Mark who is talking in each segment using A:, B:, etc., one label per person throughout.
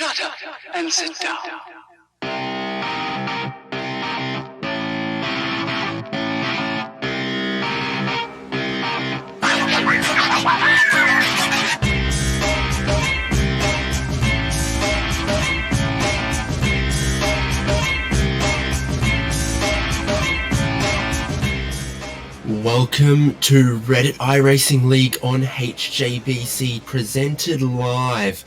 A: Shut up and sit down.
B: Welcome to Reddit iRacing League on HJBC, presented live.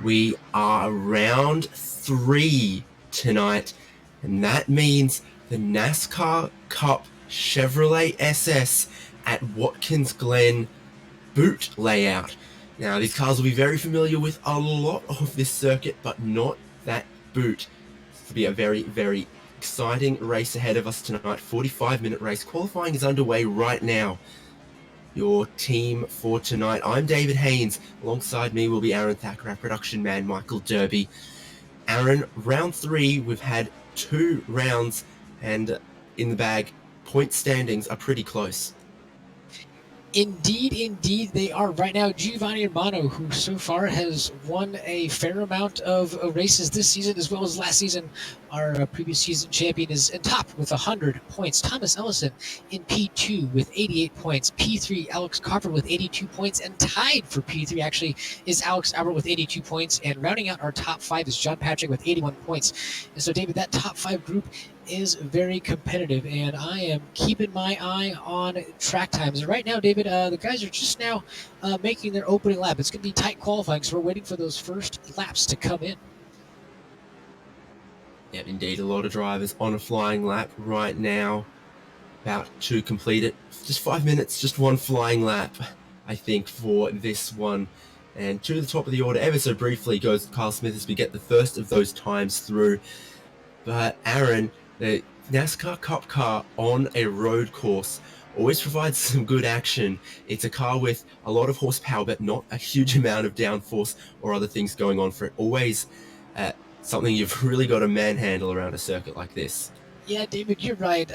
B: We are round 3 tonight, and that means the Nascar Cup Chevrolet SS at Watkins Glen boot layout. Now, these cars will be very familiar with a lot of this circuit, but not that boot. This will be a very, very exciting race ahead of us tonight. 45-minute race. Qualifying is underway right now. Your team for tonight. I'm David Haynes. Alongside me will be Aaron Thacker, our production man, Michael Derby. Aaron, round 3, we've had 2 rounds, and in the bag, point standings are pretty close.
C: Indeed, they are right now. Giovanni Romano, who so far has won a fair amount of races this season as well as last season, our previous season champion, is in top with 100 points. Thomas Ellison in P2 with 88 points. P3, Alex Copper with 82 points, and tied for P3 actually is Alex Albert with 82 points. And rounding out our top 5 is John Patrick with 81 points. And so, David, that top 5 group is very competitive, and I am keeping my eye on track times. And right now, David, the guys are just now making their opening lap. It's going to be tight qualifying, so we're waiting for those first laps to come in.
B: Yeah, indeed, a lot of drivers on a flying lap right now, about to complete it. Just 5 minutes, just one flying lap, I think, for this one. And to the top of the order, ever so briefly, goes Kyle Smith as we get the first of those times through. But Aaron, the NASCAR Cup car on a road course always provides some good action. It's a car with a lot of horsepower, but not a huge amount of downforce or other things going on for it. Always something you've really got to manhandle around a circuit like this.
C: Yeah, David, you're right.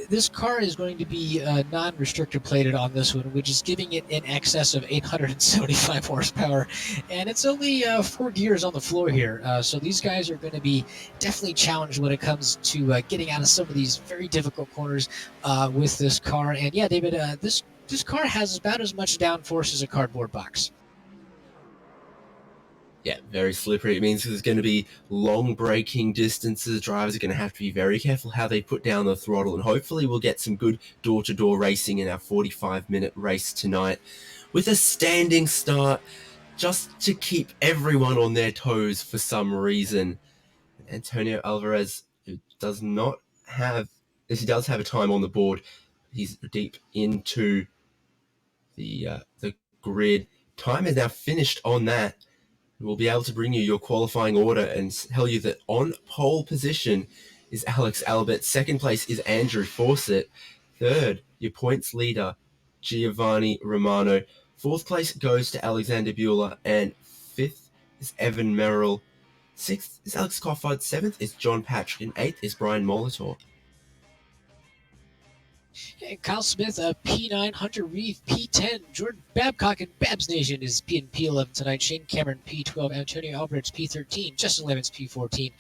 C: This car is going to be non-restrictor plated on this one, which is giving it in excess of 875 horsepower. And it's only 4 gears on the floor here. So these guys are going to be definitely challenged when it comes to getting out of some of these very difficult corners with this car. And yeah, David, this car has about as much downforce as a cardboard box.
B: Yeah, very slippery. It means there's going to be long braking distances. Drivers are going to have to be very careful how they put down the throttle, and hopefully we'll get some good door-to-door racing in our 45-minute race tonight with a standing start just to keep everyone on their toes for some reason. Antonio Alvarez, who does not have, as he does have a time on the board, he's deep into the grid. Time is now finished on that. We'll be able to bring you your qualifying order and tell you that on pole position is Alex Albert. Second place is Andrew Fawcett. Third, your points leader, Giovanni Romano. Fourth place goes to Alexander Bueller. And fifth is Evan Merrill. Sixth is Alex Coffard. Seventh is John Patrick. And eighth is Brian Molitor.
C: Kyle Smith, P9, Hunter Reeve, P10, Jordan Babcock and Babs Nation is P11 tonight. Shane Cameron, P12, Antonio Alvarez, P13, Justin Lemons, P14,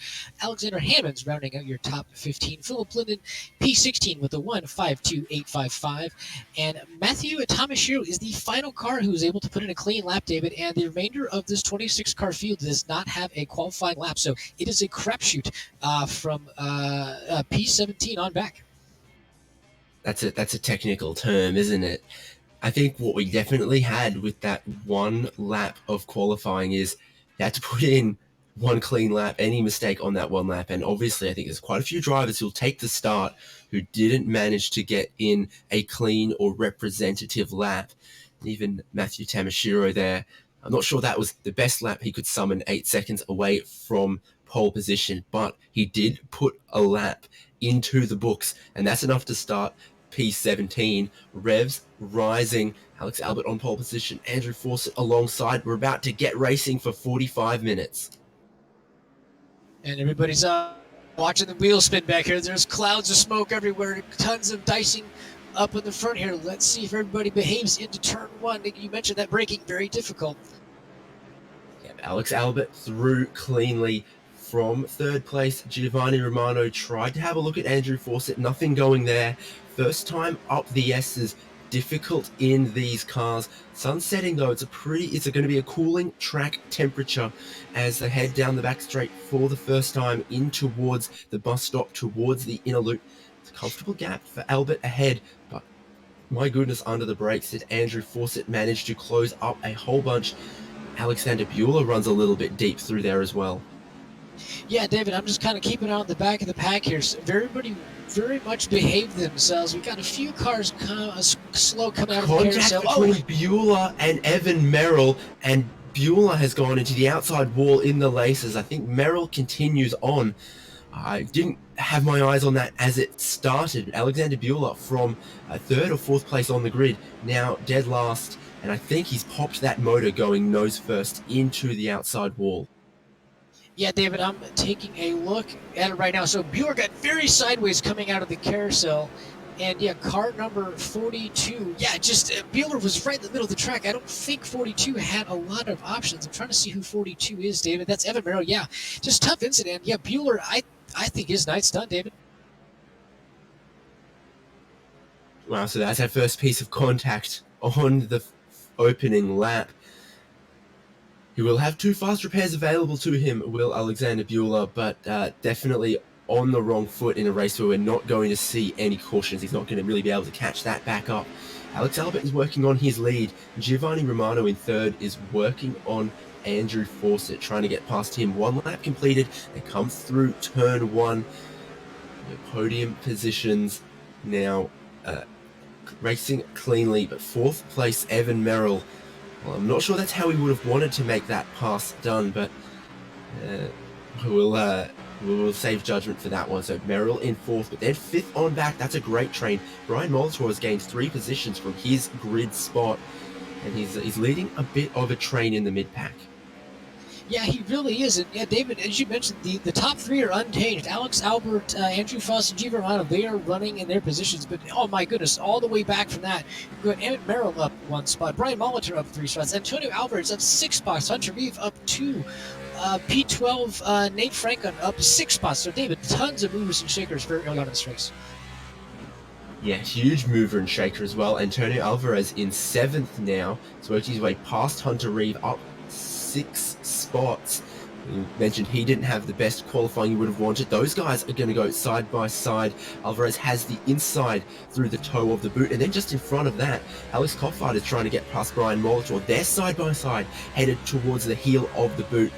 C: Alexander Hammonds rounding out your top 15, Philip Linden, P16 with a 1.52855, and Matthew Tamashiro is the final car who is able to put in a clean lap, David, and the remainder of this 26-car field does not have a qualifying lap, so it is a crapshoot from P17 on back.
B: That's a technical term, isn't it? I think what we definitely had with that one lap of qualifying is you had to put in one clean lap, any mistake on that one lap. And obviously, I think there's quite a few drivers who'll take the start who didn't manage to get in a clean or representative lap. And even Matthew Tamashiro there, I'm not sure that was the best lap he could summon 8 seconds away from pole position, but he did put a lap into the books, and that's enough to start P17. Revs rising. Alex Albert on pole position. Andrew Fawcett alongside. We're about to get racing for 45 minutes.
C: And everybody's watching the wheel spin back here. There's clouds of smoke everywhere. Tons of dicing up in the front here. Let's see if everybody behaves into turn 1. You mentioned that braking, very difficult.
B: Yeah, Alex Albert through cleanly from third place. Giovanni Romano tried to have a look at Andrew Fawcett, nothing going there. First time up the S's, difficult in these cars. Sun setting though, it's going to be a cooling track temperature as they head down the back straight for the first time in towards the bus stop, towards the inner loop. It's a comfortable gap for Albert ahead, but my goodness, under the brakes did Andrew Fawcett manage to close up a whole bunch. Alexander Bueller runs a little bit deep through there as well.
C: Yeah, David, I'm just kind of keeping on the back of the pack here. So everybody very much behaved themselves. We've got a few cars slow coming out of the carousel.
B: Contact between Bueller and Evan Merrill, and Bueller has gone into the outside wall in the laces. I think Merrill continues on. I didn't have my eyes on that as it started. Alexander Bueller from third or fourth place on the grid, now dead last, and I think he's popped that motor going nose first into the outside wall.
C: Yeah, David, I'm taking a look at it right now. So Bueller got very sideways coming out of the carousel. And yeah, car number 42. Yeah, just Bueller was right in the middle of the track. I don't think 42 had a lot of options. I'm trying to see who 42 is, David. That's Evan Merrill. Yeah, just tough incident. Yeah, Bueller, I think his night's done, David.
B: Wow, so that's our first piece of contact on the opening lap. He will have 2 fast repairs available to him, will Alexander Bueller, but definitely on the wrong foot in a race where we're not going to see any cautions. He's not going to really be able to catch that back up. Alex Albert is working on his lead. Giovanni Romano in third is working on Andrew Fawcett, trying to get past him. 1 lap completed. They come through turn 1. The podium positions now racing cleanly, but 4th place Evan Merrill. Well, I'm not sure that's how he would have wanted to make that pass done, but we'll save judgment for that one. So Merrill in 4th, but then 5th on back. That's a great train. Brian Molitor has gained 3 positions from his grid spot, and he's leading a bit of a train in the mid-pack.
C: Yeah, he really is. And yeah, David, as you mentioned, the top 3 are unchanged. Alex Albert, Andrew Fawcett, G. Romano, they are running in their positions. But, oh my goodness, all the way back from that, we've got Emmett Merrill up 1 spot, Brian Molitor up 3 spots, Antonio Alvarez up 6 spots, Hunter Reeve up 2, P12, Nate Franklin up 6 spots. So, David, tons of movers and shakers very early on in this race.
B: Yeah, huge mover and shaker as well. Antonio Alvarez in 7th now. He's worked his way past Hunter Reeve up 6 spots. You mentioned he didn't have the best qualifying you would have wanted. Those guys are going to go side by side. Alvarez has the inside through the toe of the boot, and then just in front of that, Alex Coffard is trying to get past Brian Molitor. They're side by side, headed towards the heel of the boot.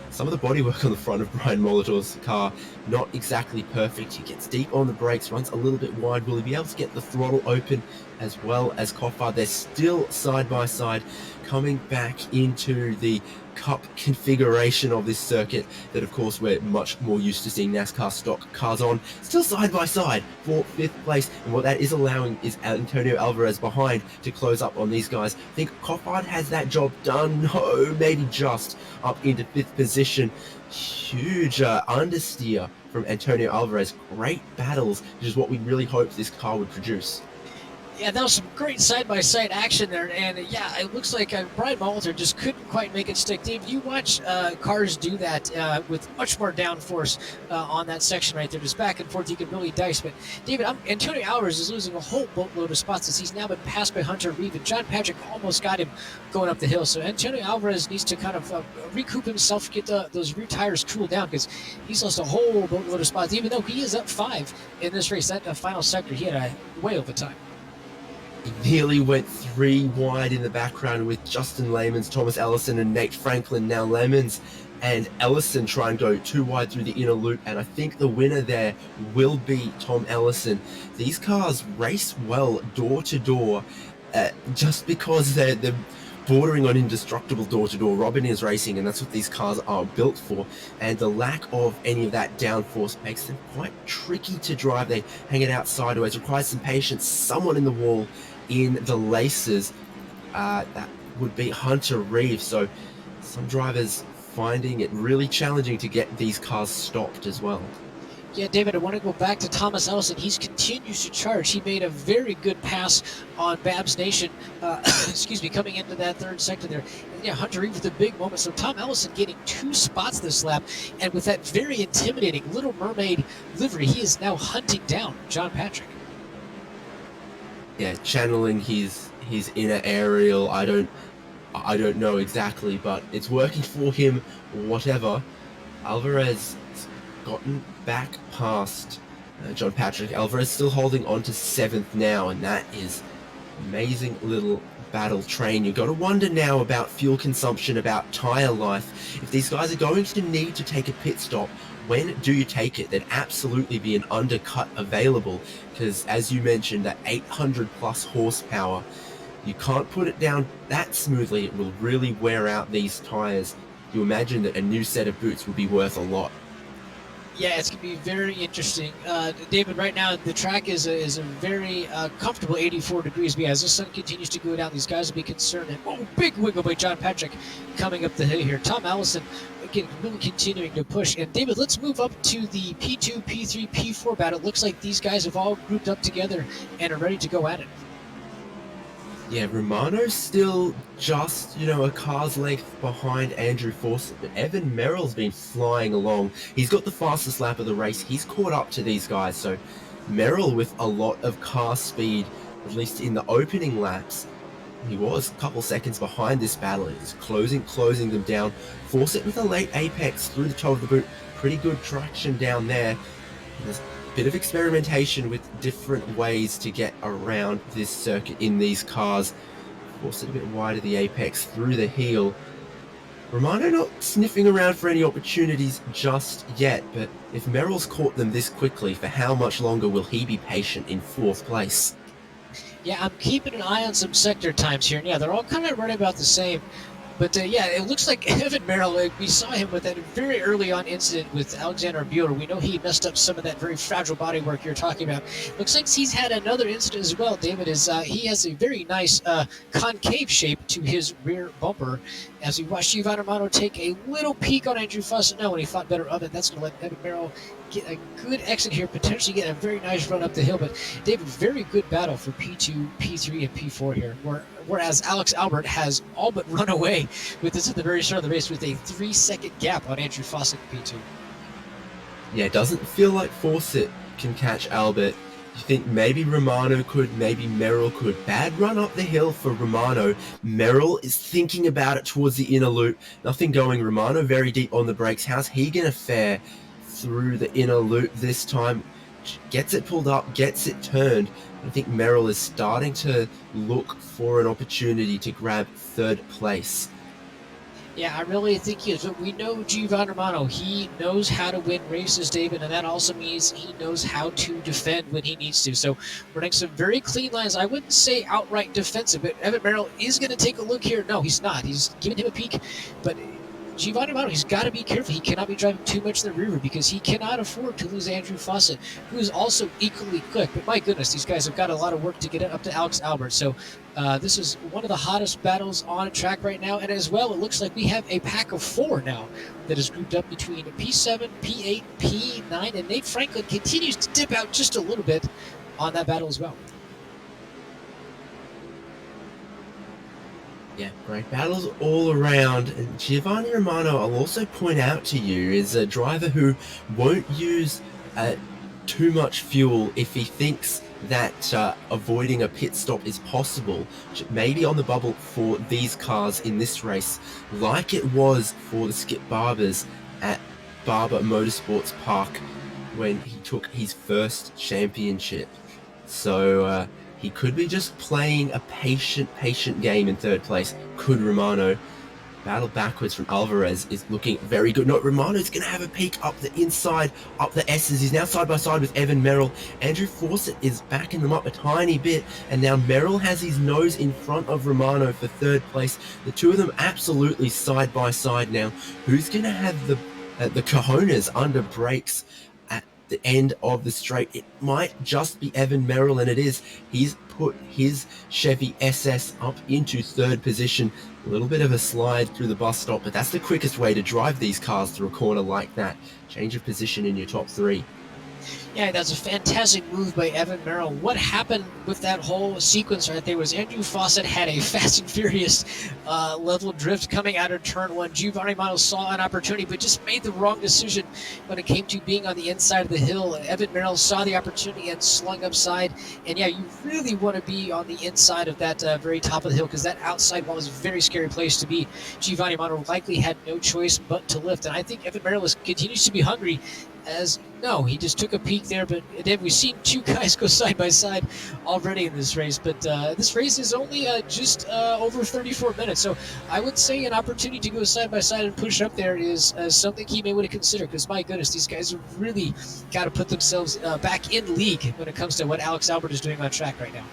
B: Some of the bodywork on the front of Brian Molitor's car, not exactly perfect. He gets deep on the brakes, runs a little bit wide. Will he be able to get the throttle open as well as Coffard? They're still side by side, coming back into the Cup configuration of this circuit that, of course, we're much more used to seeing NASCAR stock cars on. Still side by side for 5th place, and what that is allowing is Antonio Alvarez behind to close up on these guys. I think Coffard has that job done. No, maybe just up into 5th position. Huge understeer from Antonio Alvarez. Great battles, which is what we really hoped this car would produce.
C: Yeah, that was some great side-by-side action there, and yeah, it looks like Brian Molitor just couldn't quite make it stick. Dave, you watch cars do that with much more downforce on that section right there, just back and forth. You can really dice. But David, Antonio Alvarez is losing a whole boatload of spots as he's now been passed by Hunter Reeve, and John Patrick almost got him going up the hill. So Antonio Alvarez needs to kind of recoup himself, get those rear tires cooled down, because he's lost a whole boatload of spots. Even though he is up 5 in this race, that final sector he had a way over time.
B: He nearly went 3 wide in the background with Justin Lemons, Thomas Ellison, and Nate Franklin. Now Lemons and Ellison try and go 2 wide through the inner loop, and I think the winner there will be Tom Ellison. These cars race well door to door, just because they're bordering on indestructible door to door. Robin is racing, and that's what these cars are built for, and the lack of any of that downforce makes them quite tricky to drive. They hang it out sideways, requires some patience, someone in the wall in the laces. That would be Hunter Reeve. So some drivers finding it really challenging to get these cars stopped as well.
C: Yeah, David, I want to go back to Thomas Ellison. He continues to charge. He made a very good pass on Babs Nation, excuse me, coming into that third sector there. And yeah, Hunter Reed with a big moment. So Tom Ellison getting 2 spots this lap. And with that very intimidating Little Mermaid livery, he is now hunting down John Patrick.
B: Yeah, channeling his inner aerial. I don't know exactly, but it's working for him, whatever. Alvarez gotten back past John Patrick. Alvarez still holding on to 7th now, and that is amazing little battle train. You've got to wonder now about fuel consumption, about tyre life. If these guys are going to need to take a pit stop, when do you take it? There'd absolutely be an undercut available, because as you mentioned, that 800 plus horsepower, you can't put it down that smoothly. It will really wear out these tyres. You imagine that a new set of boots would be worth a lot.
C: Yeah, it's going to be very interesting. David, right now the track is a very comfortable 84 degrees, but as the sun continues to go down, these guys will be concerned. And, oh, big wiggle by John Patrick coming up the hill here. Tom Allison, again, really continuing to push. And David, let's move up to the P2, P3, P4 battle. It looks like these guys have all grouped up together and are ready to go at it.
B: Yeah, Romano's still just, a car's length behind Andrew Fawcett, but Evan Merrill's been flying along. He's got the fastest lap of the race. He's caught up to these guys, so Merrill with a lot of car speed, at least in the opening laps. He was a couple seconds behind this battle. He's closing them down. Fawcett with a late apex through the toe of the boot. Pretty good traction down there. There's bit of experimentation with different ways to get around this circuit in these cars. Forced it a bit wide of the apex through the heel. Romano not sniffing around for any opportunities just yet, but if Merrill's caught them this quickly, for how much longer will he be patient in 4th place?
C: Yeah, I'm keeping an eye on some sector times here. And yeah, they're all kind of running about the same. But yeah, it looks like Evan Merrill, we saw him with that very early on incident with Alexander Bueller. We know he messed up some of that very fragile bodywork you're talking about. Looks like he's had another incident as well, David, is he has a very nice concave shape to his rear bumper. As we watch Giovanni Romano take a little peek on Andrew Fawcett now when he thought better of it, that's going to let Evan Merrill get a good exit here, potentially get a very nice run up the hill. But David, very good battle for P2, P3, and P4 here, whereas Alex Albert has all but run away with this at the very start of the race with a 3-second gap on Andrew Fawcett in P2.
B: Yeah, it doesn't feel like Fawcett can catch Albert. You think maybe Romano could, maybe Merrill could. Bad run up the hill for Romano. Merrill is thinking about it towards the inner loop. Nothing going. Romano very deep on the brakes. How's he going to fare through the inner loop this time? Gets it pulled up, gets it turned. I think Merrill is starting to look for an opportunity to grab 3rd place.
C: Yeah, I really think he is. But we know Giovanni Romano. He knows how to win races, David, and that also means he knows how to defend when he needs to. So we're running some very clean lines. I wouldn't say outright defensive, but Evan Merrill is going to take a look here. No, he's not. He's giving him a peek, but Giovanni Romano, he's got to be careful. He cannot be driving too much in the rear because he cannot afford to lose Andrew Fawcett, who is also equally quick. But my goodness, these guys have got a lot of work to get up to Alex Albert. So this is one of the hottest battles on a track right now. And as well, it looks like we have a pack of 4 now that is grouped up between P7, P8, P9. And Nate Franklin continues to dip out just a little bit on that battle as well.
B: Yeah, great battles all around. And Giovanni Romano, I'll also point out to you, is a driver who won't use too much fuel if he thinks that avoiding a pit stop is possible. Maybe on the bubble for these cars in this race, like it was for the Skip Barbers at Barber Motorsports Park when he took his first championship. So he could be just playing a patient game in 3rd place. Could Romano? Battle backwards from Alvarez is looking very good. No, Romano's going to have a peek up the inside, up the S's. He's now side by side with Evan Merrill. Andrew Fawcett is backing them up a tiny bit, and now Merrill has his nose in front of Romano for 3rd place. The two of them absolutely side by side now. Who's going to have the cojones under brakes at the end of the straight? It might just be Evan Merrill, and it is. He's put his Chevy SS up into 3rd position. A little bit of a slide through the bus stop, but that's the quickest way to drive these cars through a corner like that. Change of position in your top 3.
C: Yeah, that's a fantastic move by Evan Merrill. What happened with that whole sequence right there was Andrew Fawcett had a Fast and Furious level drift coming out of turn one. Giovanni Mano saw an opportunity, but just made the wrong decision when it came to being on the inside of the hill. Evan Merrill saw the opportunity and slung upside. And yeah, you really want to be on the inside of that very top of the hill, because that outside wall is a very scary place to be. Giovanni Mano likely had no choice but to lift. And I think Evan Merrill continues to be hungry. As no, he just took a peek there, but then we've seen two guys go side by side already in this race. But this race is only just over 34 minutes, so I would say an opportunity to go side by side and push up there is something he may want to consider. Because my goodness, these guys have really got to put themselves back in league when it comes to what Alex Albert is doing on track right now.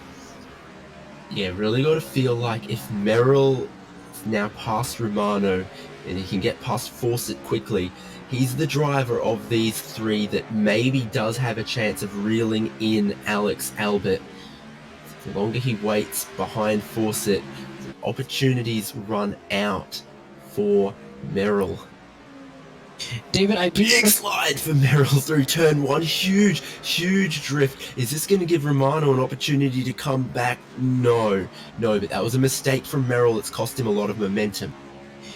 B: Yeah, really got to feel like if Merrill is now past Romano and he can get past Fawcett quickly, he's the driver of these three that maybe does have a chance of reeling in Alex Albert. The longer he waits behind Fawcett, opportunities run out for Merrill.
C: David, I do
B: Big slide for Merrill through turn one. Huge drift. Is this going to give Romano an opportunity to come back? No, but that was a mistake from Merrill. It's cost him a lot of momentum.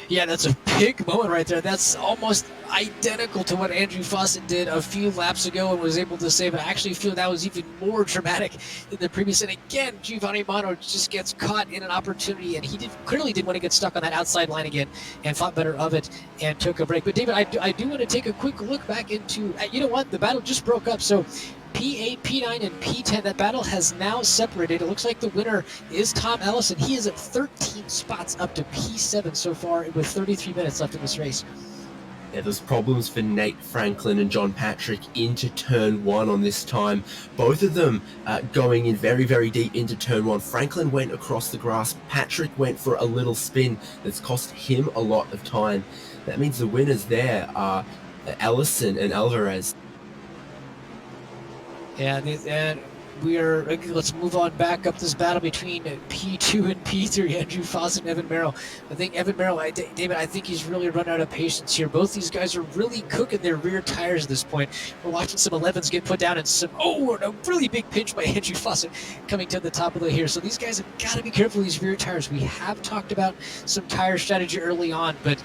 C: Yeah, that's a big moment right there. That's almost identical to what Andrew Fawcett did a few laps ago and was able to save it. I actually feel that was even more dramatic than the previous. And again, Giovanni Mano just gets caught in an opportunity, and he clearly didn't want to get stuck on that outside line again and thought better of it and took a break. But David, I do want to take a quick look back into, you know what, the battle just broke up. So P8, P9, and P10, that battle has now separated. It looks like the winner is Tom Ellison. He is at 13 spots up to P7 so far with 33 minutes left in this race.
B: Yeah, there's problems for Nate Franklin and John Patrick into turn one on this time. Both of them going in very deep into turn one. Franklin went across the grass. Patrick went for a little spin that's cost him a lot of time. That means the winners there are Ellison and Alvarez.
C: Yeah, and let's move on back up this battle between P2 and P3, Andrew Fawcett and Evan Merrill. I think Evan Merrill, David, I think he's really run out of patience here. Both these guys are really cooking their rear tires at this point. We're watching some 11s get put down and a really big pinch by Andrew Fawcett coming to the top of the hill. So these guys have got to be careful of these rear tires. We have talked about some tire strategy early on, but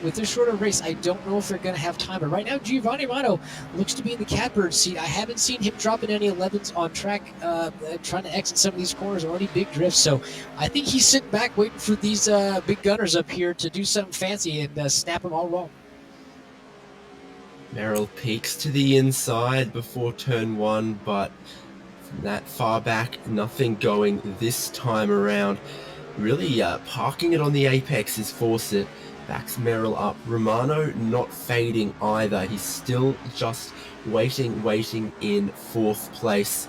C: with this shorter race, I don't know if they're going to have time. But right now, Giovanni Mano looks to be in the catbird seat. I haven't seen him dropping any 11s on track, trying to exit some of these corners, already big drifts. So I think he's sitting back waiting for these big gunners up here to do something fancy and snap them all wrong.
B: Merrill peeks to the inside before turn one, but from that far back, nothing going this time around. Really parking it on the apex is Fawcett. Backs Merrill up. Romano not fading either. He's still just waiting in fourth place.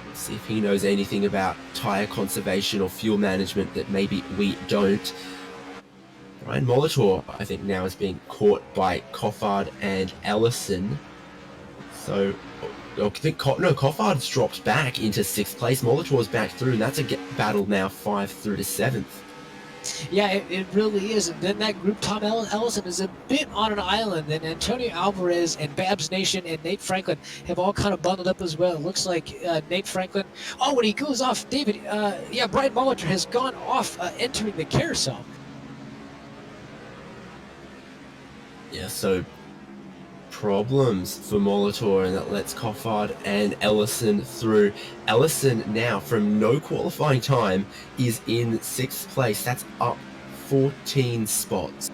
B: Let's see if he knows anything about tyre conservation or fuel management that maybe we don't. Brian Molitor, I think, now is being caught by Coffard and Ellison. So, I think Coffard's dropped back into sixth place. Molitor's back through, and that's a battle now 5 through to 7th.
C: Yeah, it really is. And then that group, Tom Ellison, is a bit on an island. And Antonio Alvarez and Babs Nation and Nate Franklin have all kind of bundled up as well. It looks like Nate Franklin... Oh, when he goes off, David, Brian Molitor has gone off entering the carousel.
B: Yeah, so problems for Molitor, and that lets Coffard and Ellison through. Ellison now, from no qualifying time, is in 6th place. That's up 14 spots.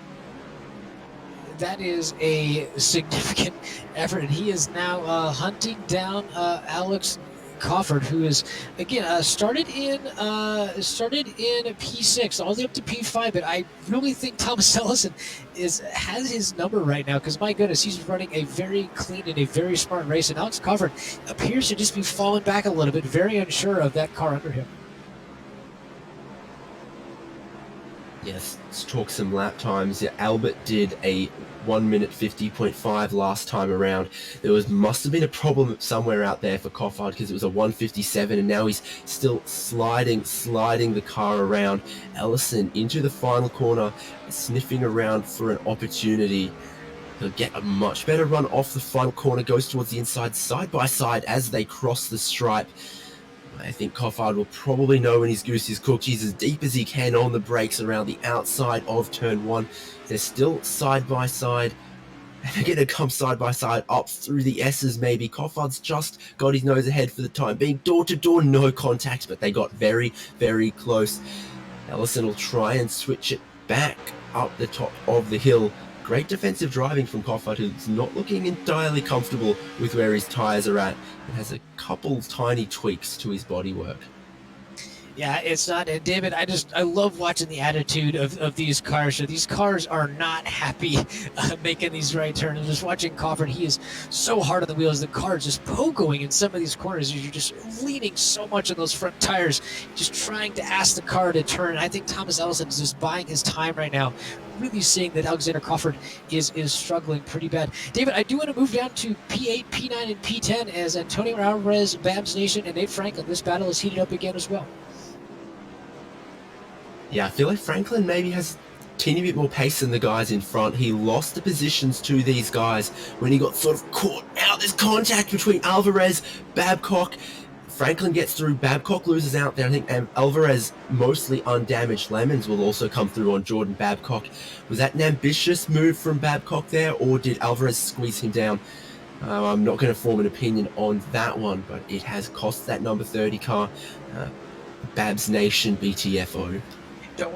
C: That is a significant effort, and he is now hunting down Alex Coffard, who is again started in P6 all the way up to P5, but I really think Thomas Ellison has his number right now, because my goodness, he's running a very clean and a very smart race, and Alex Coffard appears to just be falling back a little bit, very unsure of that car under him.
B: Yes, let's talk some lap times. Yeah, Albert did a 1 minute 50.5 last time around. There must have been a problem somewhere out there for Coffard, because it was a 157, and now he's still sliding the car around. Ellison into the final corner, sniffing around for an opportunity. He'll get a much better run off the final corner, goes towards the inside, side by side as they cross the stripe. I think Coffard will probably know when his goose is cooked. He's as deep as he can on the brakes around the outside of turn 1. They're still side by side. And they're going to come side by side up through the S's maybe. Coffard's just got his nose ahead for the time being. Door to door, no contact, but they got very, very close. Ellison will try and switch it back up the top of the hill. Great defensive driving from Coffard, who's not looking entirely comfortable with where his tyres are at and has a couple tiny tweaks to his bodywork.
C: Yeah, it's not. And David, I love watching the attitude of these cars. So these cars are not happy making these right turns. I'm just watching Coffard. He is so hard on the wheels. The car is just pogoing in some of these corners. You're just leaning so much on those front tires, just trying to ask the car to turn. And I think Thomas Ellison is just buying his time right now, really seeing that Alexander Coffard is struggling pretty bad. David, I do want to move down to P8, P9, and P10 as Antonio Alvarez, Babs Nation, and Nate Franklin. This battle is heated up again as well.
B: Yeah, I feel like Franklin maybe has a teeny bit more pace than the guys in front. He lost the positions to these guys when he got sort of caught out. There's contact between Alvarez, Babcock. Franklin gets through, Babcock loses out there. I think Alvarez, mostly undamaged lemons, will also come through on Jordan Babcock. Was that an ambitious move from Babcock there, or did Alvarez squeeze him down? I'm not going to form an opinion on that one, but it has cost that number 30 car. Babs Nation BTFO.
C: Don't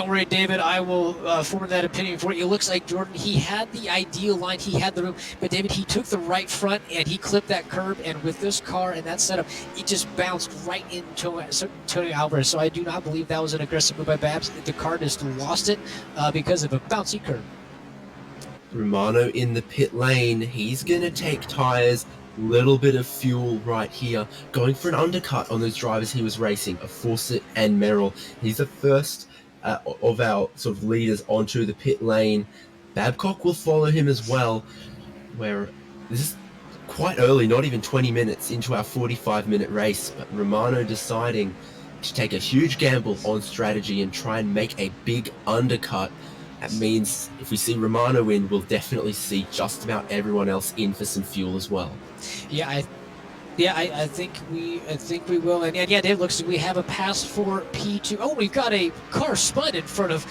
C: worry, David. I will form that opinion for you. It looks like Jordan, he had the ideal line, he had the room, but David, he took the right front and he clipped that curb, and with this car and that setup, he just bounced right into Antonio Alvarez. So I do not believe that was an aggressive move by Babs. The car just lost it because of a bouncy curb.
B: Romano in the pit lane. He's going to take tires. Little bit of fuel right here, going for an undercut on those drivers he was racing, of Fawcett and Merrill. He's the first of our sort of leaders onto the pit lane. Babcock will follow him as well, where this is quite early, not even 20 minutes into our 45-minute race, but Romano deciding to take a huge gamble on strategy and try and make a big undercut. That means if we see Romano in, we'll definitely see just about everyone else in for some fuel as well.
C: I think we will. And yeah, Dave, looks like we have a pass for P2. Oh, we've got a car spun in front of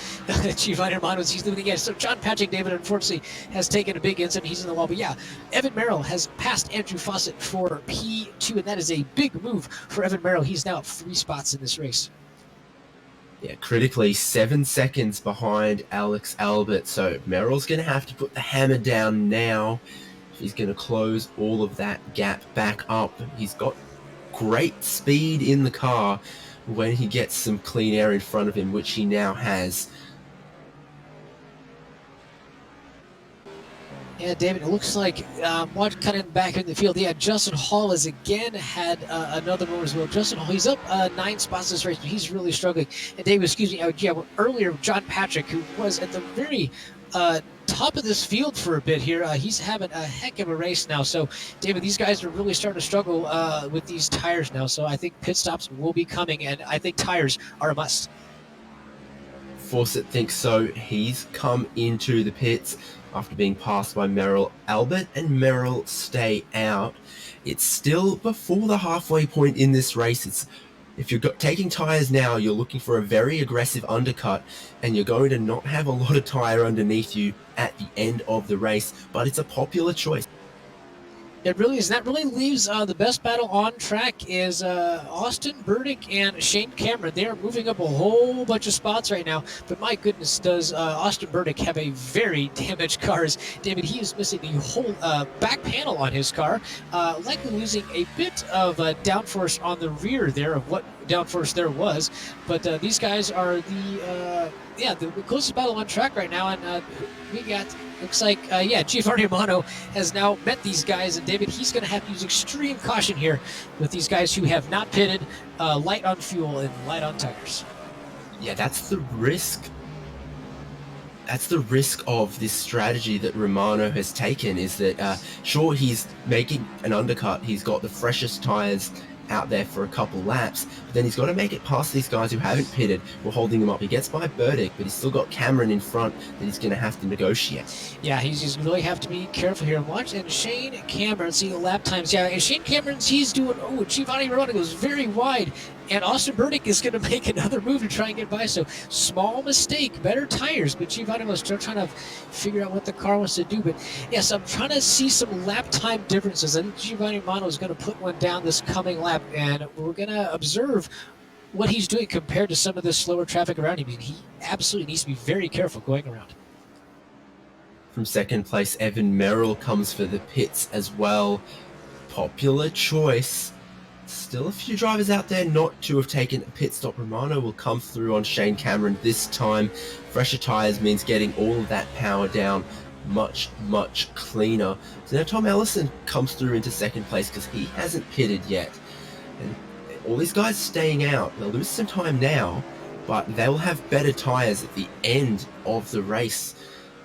C: Giovanni Romano as he's doing it again. So John Patrick David, unfortunately, has taken a big incident. He's in the wall. But yeah, Evan Merrill has passed Andrew Fawcett for P2, and that is a big move for Evan Merrill. He's now up 3 spots in this race.
B: Yeah, critically 7 seconds behind Alex Albert. So Merrill's going to have to put the hammer down now. He's going to close all of that gap back up. He's got great speed in the car when he gets some clean air in front of him, which he now has.
C: Yeah, David, it looks like what kind of back in the field. Yeah, Justin Hall has again had another moment as well. Justin Hall, he's up 9 spots this race, but he's really struggling. And David, excuse me, earlier, John Patrick, who was at the very top of this field for a bit here, he's having a heck of a race now. So, David, these guys are really starting to struggle with these tires now. So I think pit stops will be coming, and I think tires are a must.
B: Fawcett thinks so. He's come into the pits after being passed by Merrill. Albert and Merrill stay out. It's still before the halfway point in this race. If you're taking tires now, you're looking for a very aggressive undercut, and you're going to not have a lot of tire underneath you at the end of the race, but it's a popular choice.
C: It really is. That really leaves the best battle on track is Austin Burdick and Shane Cameron. They are moving up a whole bunch of spots right now. But my goodness, does Austin Burdick have a very damaged car? David, he is missing the whole back panel on his car, likely losing a bit of downforce on the rear there of what downforce there was. But these guys are the closest battle on track right now, and we got. Looks like, Giovanni Romano has now met these guys, and David, he's going to have to use extreme caution here with these guys who have not pitted, light on fuel and light on tires.
B: Yeah, that's the risk. That's the risk of this strategy that Romano has taken, is that, sure, he's making an undercut. He's got the freshest tires out there for a couple laps, but then he's got to make it past these guys who haven't pitted or holding him up. He gets by Burdick, but he's still got Cameron in front that he's going to have to negotiate.
C: Yeah, he's really have to be careful here. Watch, and Shane Cameron, see the lap times. Yeah, and Shane Cameron's, he's doing, Giovanni Romano goes very wide, and Austin Burdick is going to make another move to try and get by. So small mistake, better tires, but Giovanni was still trying to figure out what the car wants to do. But yes, I'm trying to see some lap time differences. I think Giovanni Romano is going to put one down this coming lap, and we're going to observe what he's doing compared to some of the slower traffic around him. He absolutely needs to be very careful going around.
B: From second place, Evan Merrill comes for the pits as well. Popular choice. Still a few drivers out there not to have taken a pit stop. Romano will come through on Shane Cameron this time. Fresher tyres means getting all of that power down much, much cleaner. So now Tom Ellison comes through into second place because he hasn't pitted yet. And all these guys staying out, they'll lose some time now, but they'll have better tyres at the end of the race.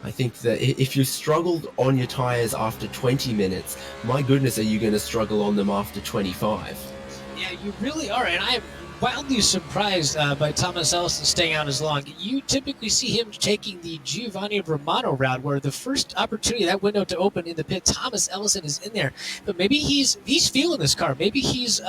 B: I think that if you struggled on your tyres after 20 minutes, my goodness, are you going to struggle on them after 25?
C: Yeah, you really are, and I am wildly surprised by Thomas Ellison staying out as long. You typically see him taking the Giovanni Romano route, where the first opportunity, that window to open in the pit, Thomas Ellison is in there. But maybe he's feeling this car. Maybe he's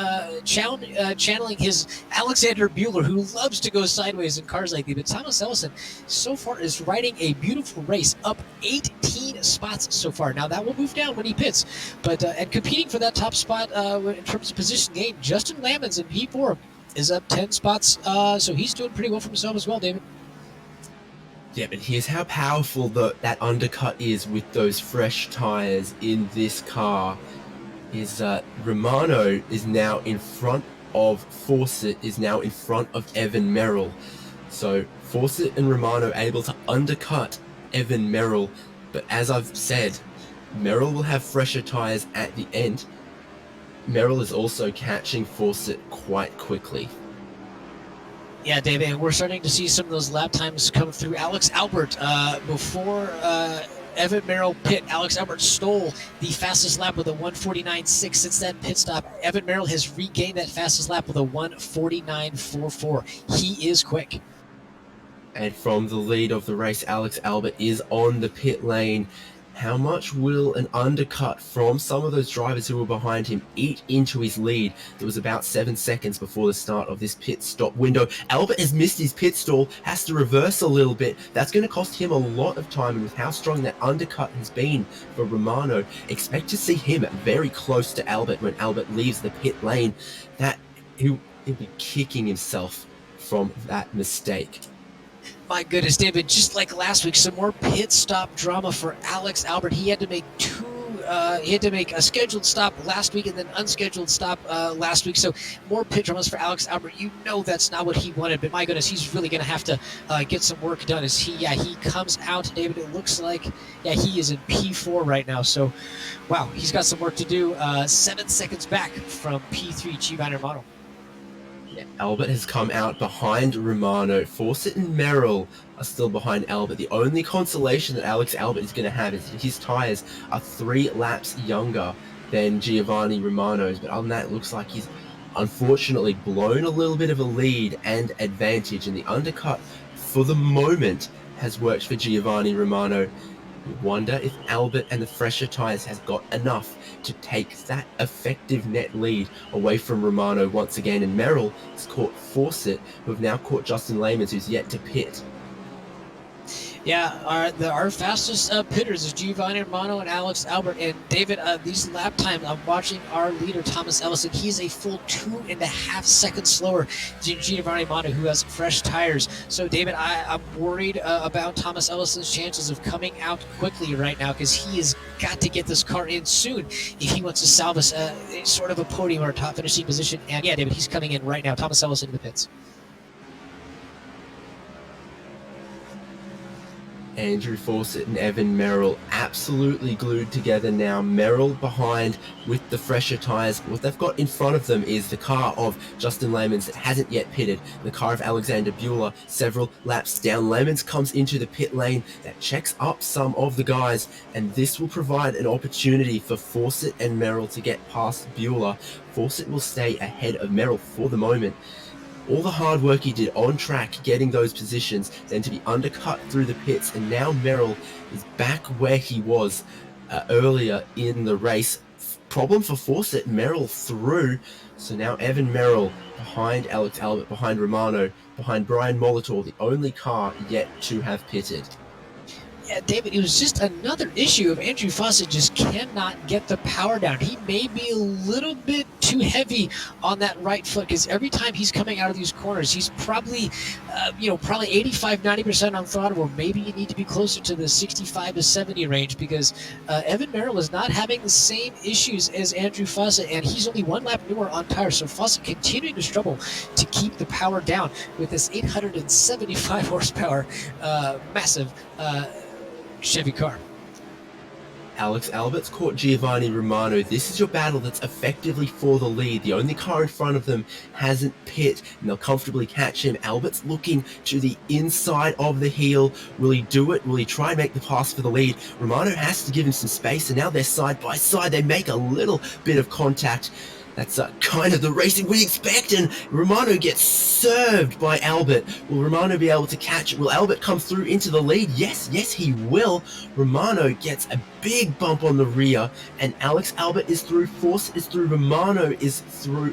C: channeling his Alexander Bueller, who loves to go sideways in cars like these. But Thomas Ellison so far is riding a beautiful race, up 18 spots so far. Now that will move down when he pits, but and competing for that top spot in terms of position gain, Justin Lamons in P4 is up 10 spots, so he's doing pretty well for himself as well, David.
B: Yeah, but here's how powerful that undercut is with those fresh tires in this car. Is Romano is now in front of Fawcett, is now in front of Evan Merrill. So Fawcett and Romano able to undercut Evan Merrill, but as I've said, Merrill will have fresher tires at the end. Merrill is also catching Fawcett quite quickly.
C: Yeah, David, and we're starting to see some of those lap times come through. Alex Albert, before Evan Merrill pit, Alex Albert stole the fastest lap with a 1:49.6. Since that pit stop, Evan Merrill has regained that fastest lap with a 1:49.44. He is quick.
B: And from the lead of the race, Alex Albert is on the pit lane. How much will an undercut from some of those drivers who were behind him eat into his lead? There was about 7 seconds before the start of this pit stop window. Albert has missed his pit stall, has to reverse a little bit. That's going to cost him a lot of time, and with how strong that undercut has been for Romano, expect to see him very close to Albert when Albert leaves the pit lane. That he'll be kicking himself from that mistake.
C: My goodness, David, just like last week, some more pit stop drama for Alex Albert. He had to make a scheduled stop last week and then unscheduled stop last week. So more pit dramas for Alex Albert. You know that's not what he wanted, but my goodness, he's really going to have to get some work done as he comes out, David. It looks like, he is in P4 right now. So, wow, he's got some work to do. 7 seconds back from P3, Giovanni Romano.
B: Albert has come out behind Romano. Fawcett and Merrill are still behind Albert. The only consolation that Alex Albert is going to have is that his tyres are 3 laps younger than Giovanni Romano's. But other than that, it looks like he's unfortunately blown a little bit of a lead and advantage. And the undercut, for the moment, has worked for Giovanni Romano. You wonder if Albert and the fresher tyres has got enough to take that effective net lead away from Romano once again. And Merrill has caught Fawcett, who have now caught Justin Lamons, who's yet to pit.
C: Yeah, our fastest pitters is Giovanni Romano and Alex Albert. And David, these lap times, I'm watching our leader, Thomas Ellison. He's a full 2.5 seconds slower than Giovanni Romano, who has fresh tires. So, David, I'm worried about Thomas Ellison's chances of coming out quickly right now, because he has got to get this car in soon if he wants to salvage sort of a podium or a top finishing position. And, yeah, David, he's coming in right now. Thomas Ellison in the pits.
B: Andrew Fawcett and Evan Merrill absolutely glued together now. Merrill behind with the fresher tyres. What they've got in front of them is the car of Justin Lemons that hasn't yet pitted. The car of Alexander Bueller several laps down. Lemons comes into the pit lane that checks up some of the guys, and this will provide an opportunity for Fawcett and Merrill to get past Bueller. Fawcett will stay ahead of Merrill for the moment. All the hard work he did on track, getting those positions, then to be undercut through the pits, and now Merrill is back where he was earlier in the race. Problem for Fawcett, Merrill through, so now Evan Merrill behind Alex Albert, behind Romano, behind Brian Molitor, the only car yet to have pitted.
C: Yeah, David, it was just another issue of Andrew Fawcett just cannot get the power down. He may be a little bit too heavy on that right foot because every time he's coming out of these corners, he's probably, probably 85, 90% on throttle, or maybe you need to be closer to the 65 to 70 range because Evan Merrill is not having the same issues as Andrew Fawcett, and he's only one lap newer on tires. So Fawcett continuing to struggle to keep the power down with this 875 horsepower, massive Chevy car.
B: Alex Albert's caught Giovanni Romano. This is your battle that's effectively for the lead. The only car in front of them hasn't pit, and they'll comfortably catch him. Albert's looking to the inside of the heel. Will he do it? Will he try and make the pass for the lead? Romano has to give him some space, and now they're side by side. They make a little bit of contact. That's kind of the racing we expect, and Romano gets served by Albert. Will Romano be able to catch it? Will Albert come through into the lead? Yes, he will. Romano gets a big bump on the rear, and Alex Albert is through, Fawcett is through, Romano is through,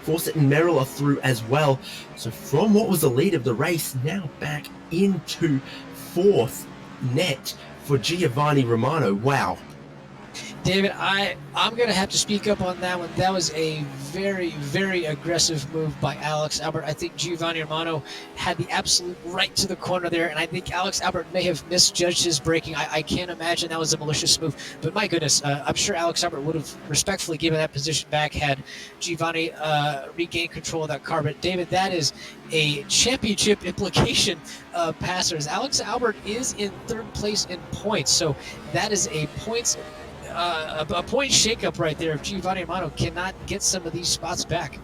B: Fawcett and Merrill are through as well. So from what was the lead of the race, now back into fourth net for Giovanni Romano. Wow.
C: David, I'm going to have to speak up on that one. That was a very, very aggressive move by Alex Albert. I think Giovanni Romano had the absolute right to the corner there, and I think Alex Albert may have misjudged his braking. I can't imagine that was a malicious move, but my goodness, I'm sure Alex Albert would have respectfully given that position back had Giovanni regained control of that car. But David, that is a championship implication passers. Alex Albert is in third place in points, so that is a point shakeup right there if Giovanni Romano cannot get some of these spots back.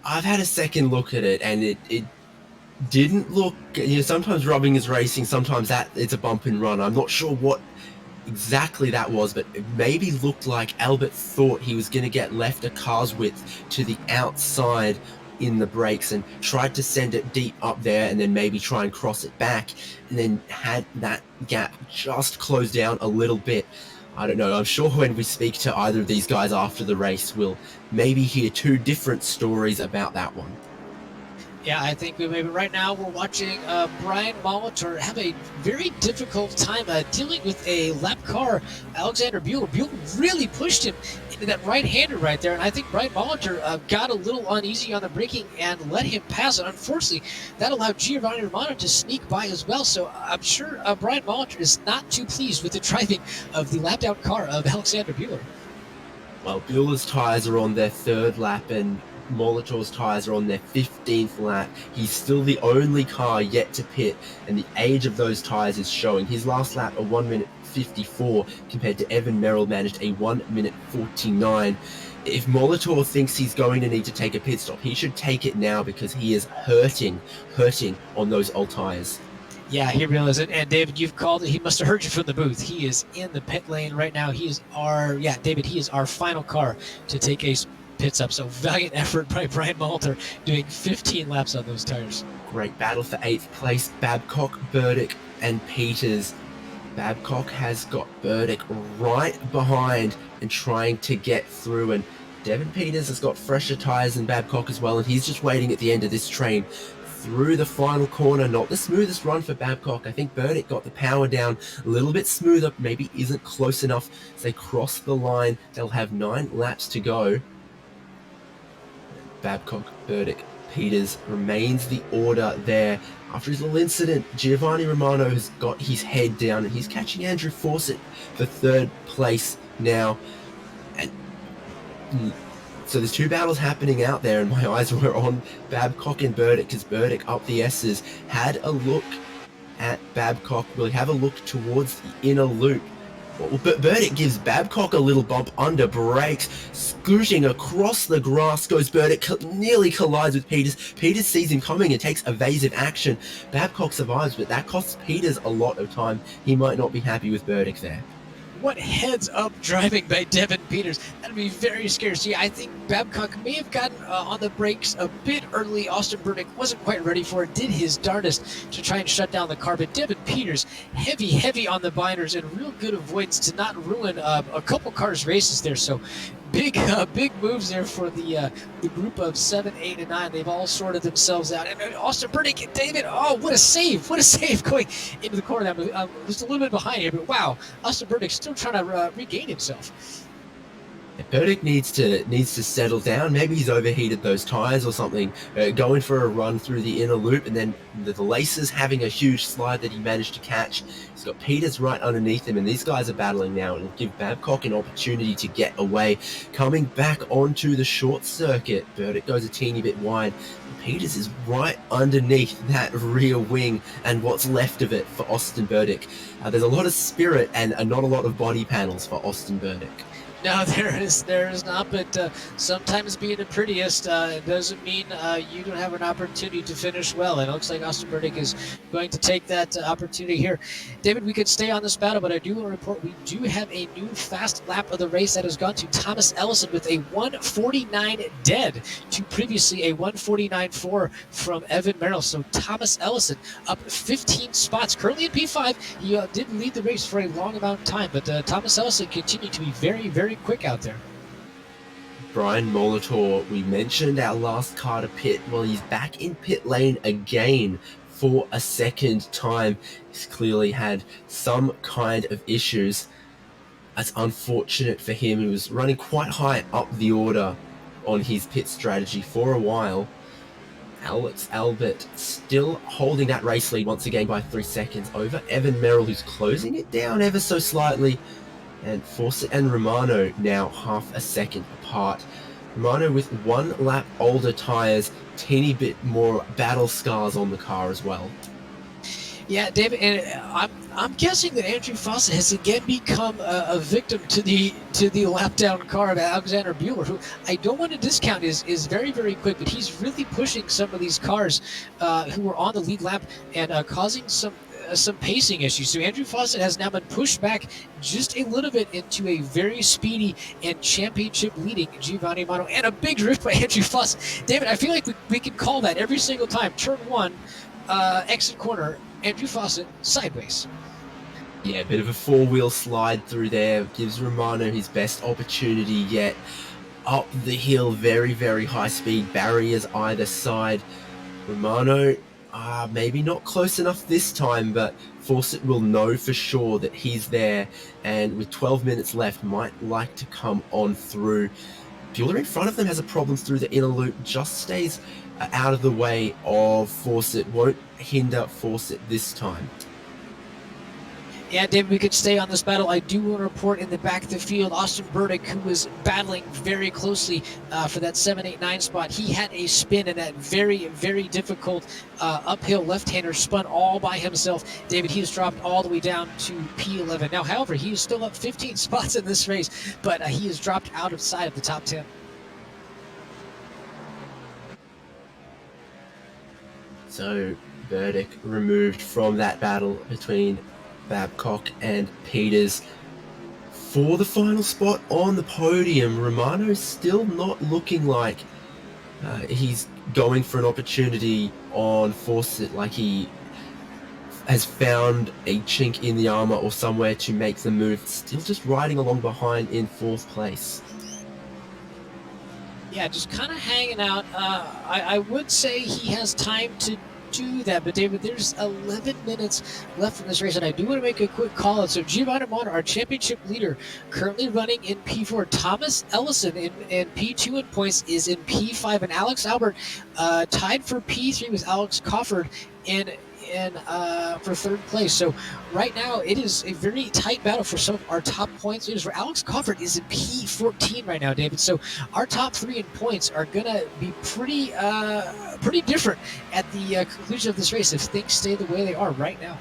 B: I've had a second look at it, and it didn't look, sometimes rubbing is racing, sometimes that it's a bump and run. I'm not sure what exactly that was, but it maybe looked like Albert thought he was going to get left a car's width to the outside in the brakes and tried to send it deep up there and then maybe try and cross it back, and then had that gap just close down a little bit. I don't know. I'm sure when we speak to either of these guys after the race, we'll maybe hear two different stories about that one.
C: Yeah, I think maybe right now we're watching Brian Molitor have a very difficult time dealing with a lap car, Alexander Bueller. Bueller really pushed him into that right-hander right there, and I think Brian Molitor got a little uneasy on the braking and let him pass it. Unfortunately, that allowed Giovanni Romano to sneak by as well, so I'm sure Brian Molitor is not too pleased with the driving of the lapped-out car of Alexander Bueller.
B: Well, Bueller's tyres are on their third lap, and Molitor's tyres are on their 15th lap. He's still the only car yet to pit, and the age of those tyres is showing. His last lap, a 1 minute 54, compared to Evan Merrill managed a 1 minute 49. If Molitor thinks he's going to need to take a pit stop, he should take it now because he is hurting on those old tyres.
C: Yeah, he really is. And David, you've called it. He must have heard you from the booth. He is in the pit lane right now. He is our final car to take a pits up. So valiant effort by Brian Molitor doing 15 laps on those tires.
B: Great battle for 8th place. Babcock, Burdick, and Peters. Babcock has got Burdick right behind and trying to get through, and Devin Peters has got fresher tyres than Babcock as well, and he's just waiting at the end of this train through the final corner. Not the smoothest run for Babcock. I think Burdick got the power down a little bit smoother, maybe isn't close enough as they cross the line. They'll have 9 laps to go. Babcock, Burdick, Peters remains the order there. After his little incident, Giovanni Romano has got his head down and he's catching Andrew Fawcett for 3rd place now. And so there's 2 battles happening out there, and my eyes were on Babcock and Burdick because Burdick up the S's had a look at Babcock. We'll have a look towards the inner loop. Well, Burdick gives Babcock a little bump under brakes, scooting across the grass goes Burdick, nearly collides with Peters. Peters sees him coming and takes evasive action. Babcock survives, but that costs Peters a lot of time. He might not be happy with Burdick there.
C: What heads-up driving by Devin Peters. That'd be very scary. See, I think Babcock may have gotten on the brakes a bit early. Austin Burdick wasn't quite ready for it, did his darndest to try and shut down the car, but Devin Peters, heavy on the binders and real good avoidance to not ruin a couple cars' races there. So big moves there for the group of 7, 8, and 9. They've all sorted themselves out. And Austin Burdick and David, oh, what a save going into the corner. Just a little bit behind here, but wow, Austin Burdick still trying to regain himself.
B: Burdick needs to settle down. Maybe he's overheated those tires or something. Going for a run through the inner loop, and then the laces having a huge slide that he managed to catch. He's got Peters right underneath him, and these guys are battling now. It'll give Babcock an opportunity to get away. Coming back onto the short circuit, Burdick goes a teeny bit wide. Peters is right underneath that rear wing and what's left of it for Austin Burdick. There's a lot of spirit and not a lot of body panels for Austin Burdick.
C: No, there is not, but sometimes being the prettiest doesn't mean you don't have an opportunity to finish well. And it looks like Austin Burdick is going to take that opportunity here. David, we could stay on this battle, but I do want to report we do have a new fast lap of the race that has gone to Thomas Ellison with a 1:49 dead to previously a 1:49.4 from Evan Merrill. So Thomas Ellison up 15 spots, currently in P5. He did lead the race for a long amount of time, but Thomas Ellison continued to be very quick out there.
B: Brian Molitor, we mentioned our last car to pit. Well, he's back in pit lane again for a second time. He's clearly had some kind of issues. That's unfortunate for him. He was running quite high up the order on his pit strategy for a while. Alex Albert still holding that race lead once again by 3 seconds over Evan Merrill, who's closing it down ever so slightly. And Fawcett and Romano now half a second apart. Romano with 1 lap older tyres, teeny bit more battle scars on the car as well.
C: Yeah, David, and I'm guessing that Andrew Fawcett has again become a victim to the lap down car of Alexander Buehler, who I don't want to discount is very quick, but he's really pushing some of these cars who were on the lead lap and causing some pacing issues. So Andrew Fawcett has now been pushed back just a little bit into a very speedy and championship leading Giovanni Amano, and a big drift by Andrew Fawcett. David, I feel like we can call that every single time. Turn 1, exit corner, Andrew Fawcett sideways.
B: Yeah, a bit of a 4-wheel slide through there. Gives Romano his best opportunity yet. Up the hill, very high speed, barriers either side. Romano maybe not close enough this time, but Fawcett will know for sure that he's there, and with 12 minutes left, might like to come on through. Buehler in front of them has a problem through the inner loop, just stays out of the way of Fawcett, won't hinder Fawcett this time.
C: Yeah, David, we could stay on this battle. I do want to report in the back of the field, Austin Burdick, who was battling very closely for that 7, 8, 9 spot. He had a spin in that very difficult uphill left-hander, spun all by himself. David, he has dropped all the way down to P11. Now, however, he is still up 15 spots in this race, but he has dropped out of sight of the top 10.
B: So, Burdick removed from that battle between Babcock and Peters for the final spot on the podium. Romano's still not looking like he's going for an opportunity on Fawcett, like he has found a chink in the armor or somewhere to make the move. Still just riding along behind in 4th place.
C: Yeah, just kind of hanging out. I would say he has time to do that, but David, there's 11 minutes left in this race, and I do want to make a quick call out. So Giovanni Amano, our championship leader, currently running in P4. Thomas Ellison in P2 in points is in P5, and Alex Albert tied for P3 with Alex Cofford in in for third place. So right now it is a very tight battle for some of our top points leaders. Where Alex Crawford is in P14 right now, David. So our top 3 in points are gonna be pretty different at the conclusion of this race if things stay the way they are right now.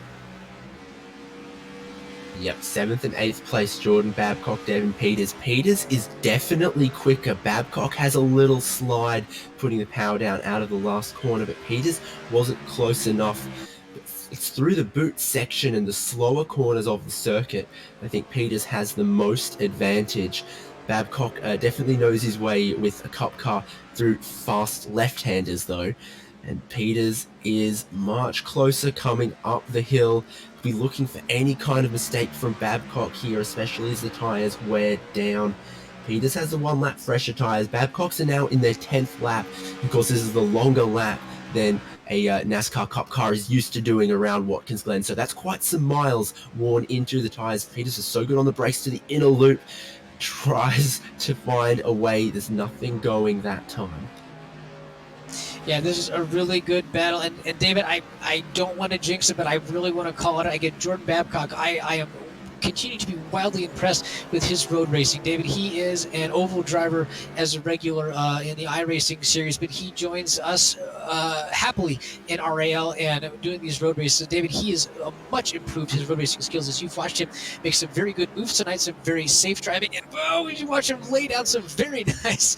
B: Yep, 7th and 8th place, Jordan Babcock, Devin Peters. Peters is definitely quicker. Babcock has a little slide, putting the power down out of the last corner, but Peters wasn't close enough. It's through the boot section and the slower corners of the circuit. I think Peters has the most advantage. Babcock definitely knows his way with a cup car through fast left-handers, though. And Peters is much closer coming up the hill. Be looking for any kind of mistake from Babcock here, especially as the tyres wear down. Peters has the 1 lap fresher tyres. Babcock's are now in their 10th lap. Of course, this is the longer lap than a NASCAR Cup car is used to doing around Watkins Glen. So that's quite some miles worn into the tyres. Peters is so good on the brakes to the inner loop. Tries to find a way. There's nothing going that time.
C: Yeah, this is a really good battle. And David, I don't want to jinx it, but I really want to call it. Again, Jordan Babcock, I am continuing to be wildly impressed with his road racing. David, he is an oval driver as a regular in the iRacing series, but he joins us happily in RiL and doing these road races. David, he is much improved his road racing skills as you've watched him make some very good moves tonight, some very safe driving, and you watch him lay down some very nice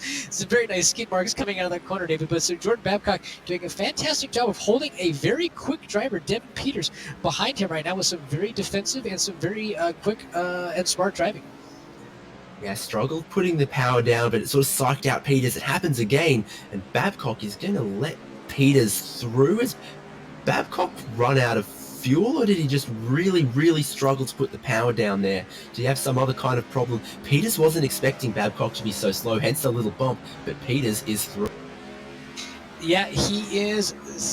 C: skid marks coming out of that corner, David. But so Jordan Babcock doing a fantastic job of holding a very quick driver, Devin Peters, behind him right now with some very defensive and some very quick and smart driving.
B: Yeah, struggled putting the power down, but it sort of psyched out Peters. It happens again, and Babcock is going to let Peters through. Has Babcock run out of fuel, or did he just really struggle to put the power down there? Do you have some other kind of problem? Peters wasn't expecting Babcock to be so slow, hence the little bump, but Peters is through.
C: Yeah, he is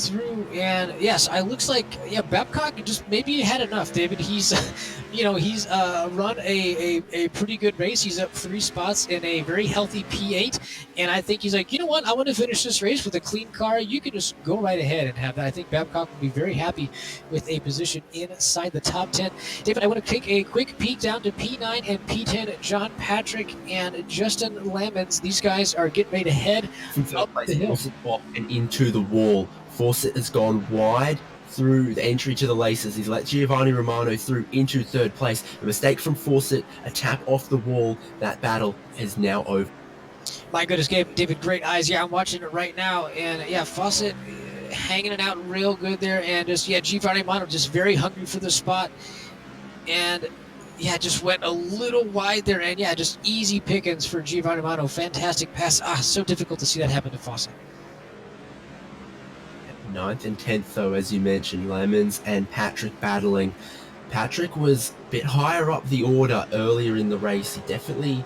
C: through, and yes, it looks like Babcock just maybe had enough, David. He's he's run a pretty good race. He's up 3 spots in a very healthy P8, and I think he's like, you know what, I want to finish this race with a clean car. You can just go right ahead and have that. I think Babcock will be very happy with a position inside the top 10. David, I want to take a quick peek down to P9 and P10. John Patrick and Justin Lamons, these guys are getting ready to head up the hill
B: and into the wall. Fawcett has gone wide through the entry to the laces. He's let Giovanni Romano through into 3rd place. A mistake from Fawcett, a tap off the wall. That battle is now over.
C: My goodness, David, great eyes. Yeah, I'm watching it right now. And yeah, Fawcett hanging it out real good there. And just, Giovanni Romano just very hungry for the spot. And just went a little wide there. And just easy pickings for Giovanni Romano. Fantastic pass. So difficult to see that happen to Fawcett.
B: 9th and 10th, though, as you mentioned, Lemons and Patrick battling. Patrick was a bit higher up the order earlier in the race. He definitely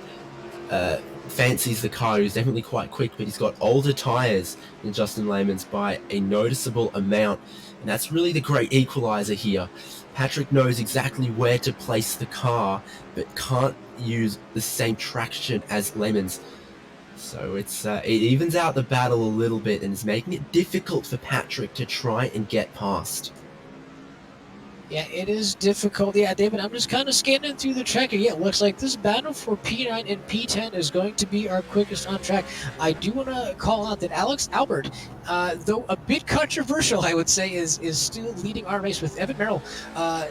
B: fancies the car. He's definitely quite quick, but he's got older tyres than Justin Lemons by a noticeable amount, and that's really the great equalizer here. Patrick knows exactly where to place the car, but can't use the same traction as Lemons. So it evens out the battle a little bit and is making it difficult for Patrick to try and get past.
C: Yeah, it is difficult. Yeah, David, I'm just kind of scanning through the track. Yeah, it looks like this battle for P9 and P10 is going to be our quickest on track. I do want to call out that Alex Albert, though a bit controversial, I would say, is still leading our race with Evan Merrill,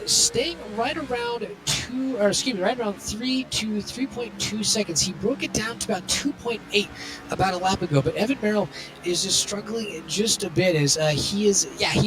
C: staying right around 3 to 3.2 seconds. He broke it down to about 2.8 about a lap ago, but Evan Merrill is just struggling just a bit as he's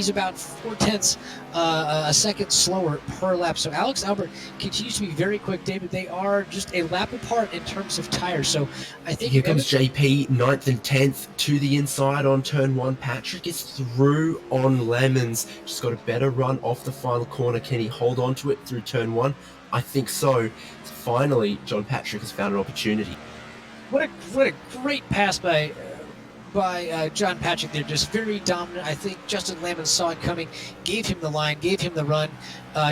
C: about 0.4 a second slower per lap. So Alex Albert continues to be very quick. David, they are just a lap apart in terms of tires. So I think
B: here comes JP, 9th and 10th to the inside on turn 1. Patrick is through on Lemons. Just got a better run off the final corner. Can he hold on to it through turn 1? I think so. Finally, John Patrick has found an opportunity.
C: What a great pass by John Patrick there, just very dominant. I think Justin Lamons saw it coming, gave him the line, gave him the run.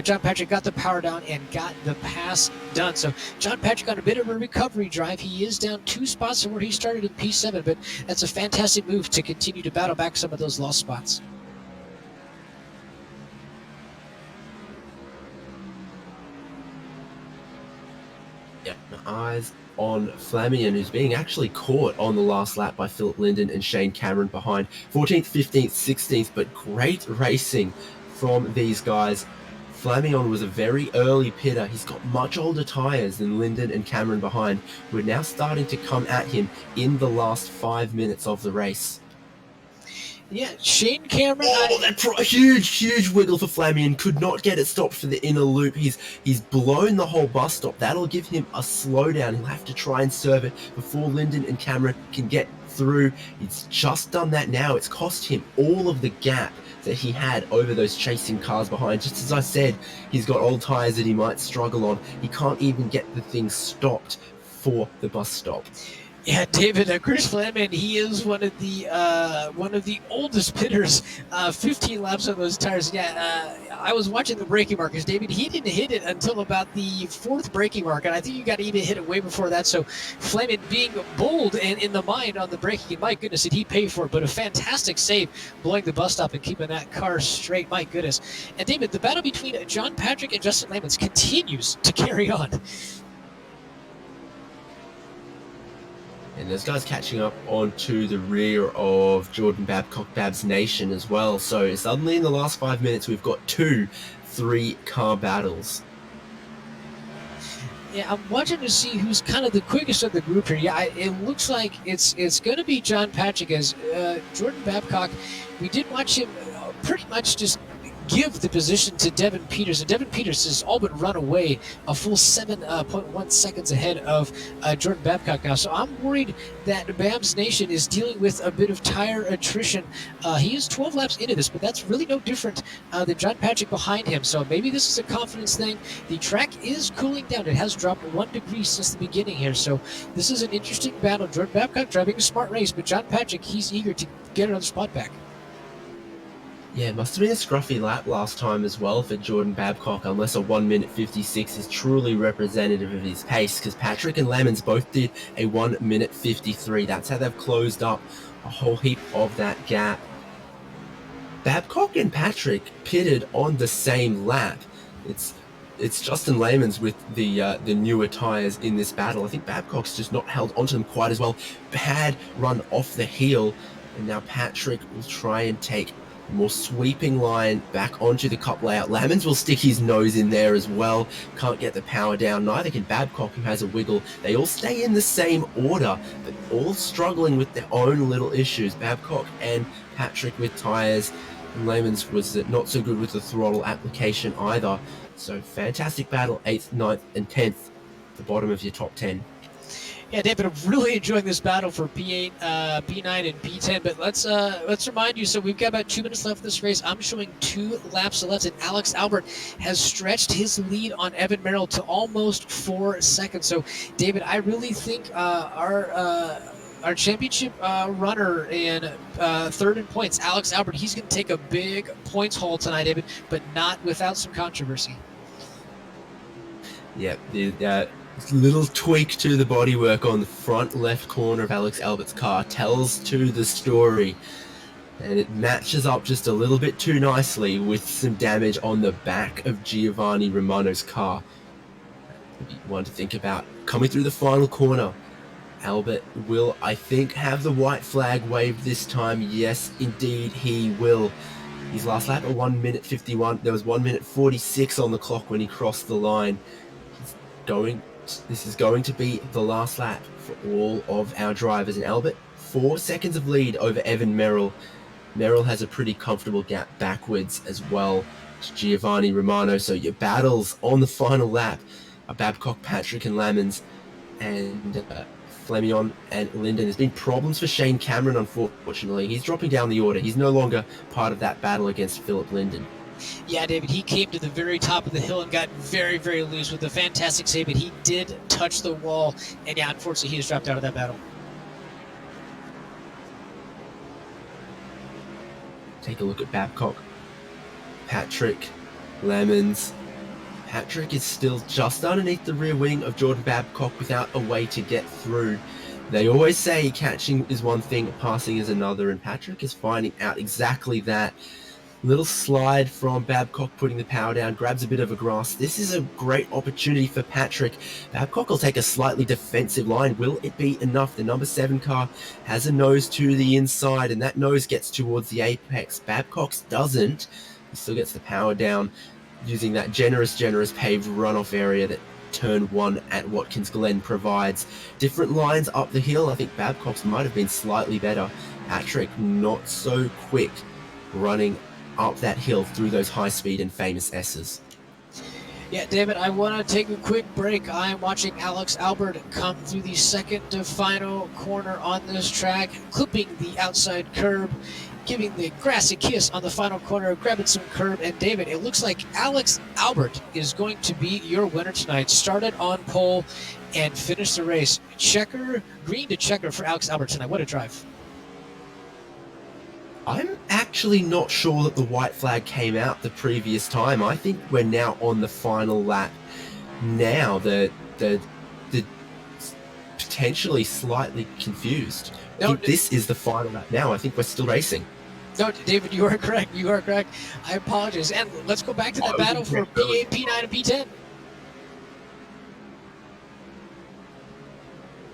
C: John Patrick got the power down and got the pass done. So John Patrick on a bit of a recovery drive. He is down 2 spots from where he started in P7, but that's a fantastic move to continue to battle back some of those lost spots.
B: eyes on Flamion, who's being actually caught on the last lap by Philip Linden and Shane Cameron behind 14th, 15th, 16th, but great racing from these guys. Flamion was a very early pitter. He's got much older tyres than Linden and Cameron behind, who are now starting to come at him in the last 5 minutes of the race.
C: Yeah, Shane Cameron.
B: Huge wiggle for Flamion. Could not get it stopped for the inner loop. He's blown the whole bus stop. That'll give him a slowdown. He'll have to try and serve it before Linden and Cameron can get through. He's just done that now. It's cost him all of the gap that he had over those chasing cars behind. Just as I said, he's got old tyres that he might struggle on. He can't even get the thing stopped for the bus stop.
C: Yeah, David, Chris Flamion, he is one of the oldest pitters. 15 laps on those tires. Yeah, I was watching the braking markers, David. He didn't hit it until about the 4th braking mark, and I think you got to even hit it way before that. So Flamion being bold and in the mind on the braking, and my goodness, did he pay for it? But a fantastic save, blowing the bus stop and keeping that car straight. My goodness. And David, the battle between John Patrick and Justin Lamons continues to carry on.
B: And those guys catching up onto the rear of Jordan Babcock, Babs Nation as well. So suddenly in the last 5 minutes, we've got 2 3-car battles.
C: Yeah, I'm watching to see who's kind of the quickest of the group here. Yeah, it looks like it's going to be John Patrick, as Jordan Babcock. We did watch him pretty much just give the position to Devin Peters, and Devin Peters has all but run away, a full 7.1 seconds ahead of Jordan Babcock now. So I'm worried that Babs Nation is dealing with a bit of tire attrition. He is 12 laps into this, but that's really no different than John Patrick behind him. So maybe this is a confidence thing. The track is cooling down. It has dropped 1 degree since the beginning here. So this is an interesting battle. Jordan Babcock driving a smart race, but John Patrick, he's eager to get another spot back.
B: Yeah, it must have been a scruffy lap last time as well for Jordan Babcock, unless a 1 minute 56 is truly representative of his pace, because Patrick and Lamons both did a 1 minute 53. That's how they've closed up a whole heap of that gap. Babcock and Patrick pitted on the same lap. It's Justin Lamons with the newer tyres in this battle. I think Babcock's just not held onto them quite as well. Bad run off the heel, and now Patrick will try and take more sweeping line back onto the cup layout. Lamons will stick his nose in there as well. Can't get the power down. Neither can Babcock, who has a wiggle. They all stay in the same order, but all struggling with their own little issues. Babcock and Patrick with tyres, and Lamons was not so good with the throttle application either. So fantastic battle, 8th, 9th, and 10th, the bottom of your top 10.
C: Yeah, David, I'm really enjoying this battle for P8, P9, and P10. But let's remind you. So we've got about 2 minutes left of this race. I'm showing 2 laps left, and Alex Albert has stretched his lead on Evan Merrill to almost 4 seconds. So, David, I really think our championship runner in third in points, Alex Albert, he's going to take a big points haul tonight, David, but not without some controversy.
B: Yeah, the little tweak to the bodywork on the front left corner of Alex Albert's car tells to the story, and it matches up just a little bit too nicely with some damage on the back of Giovanni Romano's car. One to think about. Coming through the final corner, Albert will, I think, have the white flag waved this time. Yes, indeed he will. His last lap at 1 minute 51. There was 1 minute 46 on the clock when he crossed the line. This is going to be the last lap for all of our drivers. And Albert, 4 seconds of lead over Evan Merrill. Merrill has a pretty comfortable gap backwards as well to Giovanni Romano. So your battles on the final lap are Babcock, Patrick, and Lamons, and Flamion and Linden. There's been problems for Shane Cameron, unfortunately. He's dropping down the order. He's no longer part of that battle against Philip Linden.
C: Yeah, David, he came to the very top of the hill and got very, very loose with a fantastic save, but he did touch the wall, and yeah, unfortunately, he has dropped out of that battle.
B: Take a look at Babcock, Patrick, Lamons. Patrick is still just underneath the rear wing of Jordan Babcock without a way to get through. They always say catching is one thing, passing is another, and Patrick is finding out exactly that. Little slide from Babcock putting the power down, grabs a bit of a grass. This is a great opportunity for Patrick. Babcock will take a slightly defensive line. Will it be enough? The number 7 car has a nose to the inside, and that nose gets towards the apex. Babcock's doesn't. He still gets the power down using that generous paved runoff area that turn 1 at Watkins Glen provides. Different lines up the hill. I think Babcock's might have been slightly better. Patrick not so quick running up that hill through those high speed and famous S's.
C: Yeah, David, I want to take a quick break. I am watching Alex Albert come through the second to final corner on this track, clipping the outside curb, giving the grassy kiss on the final corner, grabbing some curb. And David, it looks like Alex Albert is going to be your winner tonight. Started on pole and finished the race. Green to checker for Alex Albert tonight. What a drive.
B: I'm actually not sure that the white flag came out the previous time. I think we're now on the final lap. Now the potentially slightly confused. I think this is the final lap now. I think we're still racing.
C: No, David, you are correct. You are correct. I apologize. And let's go back to that battle for P8, P9, and P10.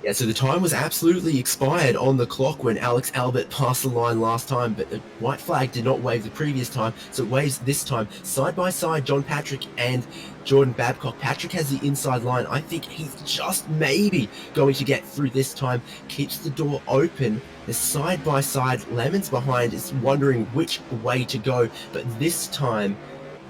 B: Yeah, so the time was absolutely expired on the clock when Alex Albert passed the line last time, but the white flag did not wave the previous time, so it waves this time. Side by side, John Patrick and Jordan Babcock. Patrick has the inside line. I think he's just maybe going to get through this time. Keeps the door open. The side by side, Lemon's behind, is wondering which way to go, but this time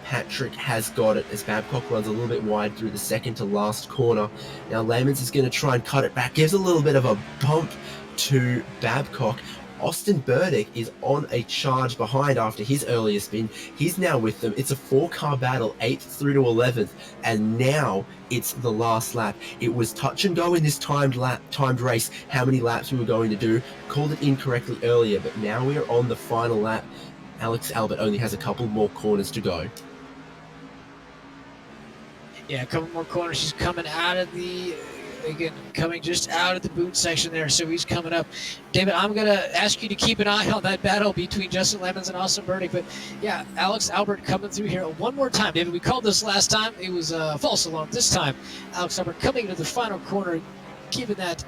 B: Patrick has got it as Babcock runs a little bit wide through the second to last corner. Now Lemons is going to try and cut it back, gives a little bit of a bump to Babcock. Austin Burdick is on a charge behind after his earlier spin. He's now with them. It's a 4-car battle, 8th through to 11th, and now it's the last lap. It was touch and go in this timed race, how many laps we were going to do. Called it incorrectly earlier, but now we are on the final lap. Alex Albert only has a couple more corners to go.
C: Yeah, a couple more corners. He's coming out of coming just out of the boot section there, so he's coming up. David, I'm going to ask you to keep an eye on that battle between Justin Lemons and Austin Burdick, but yeah, Alex Albert coming through here one more time. David, we called this last time. It was a false alarm. This time, Alex Albert coming into the final corner, giving that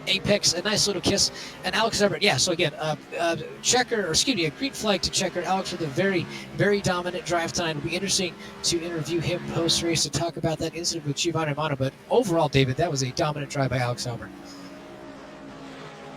C: apex a nice little kiss, and Alex Albert, yeah, so again, a green flag to checker. Alex with a very, very dominant drive time. It'll be interesting to interview him post-race to talk about that incident with Giovanni Romano, but overall, David, that was a dominant drive by Alex Albert.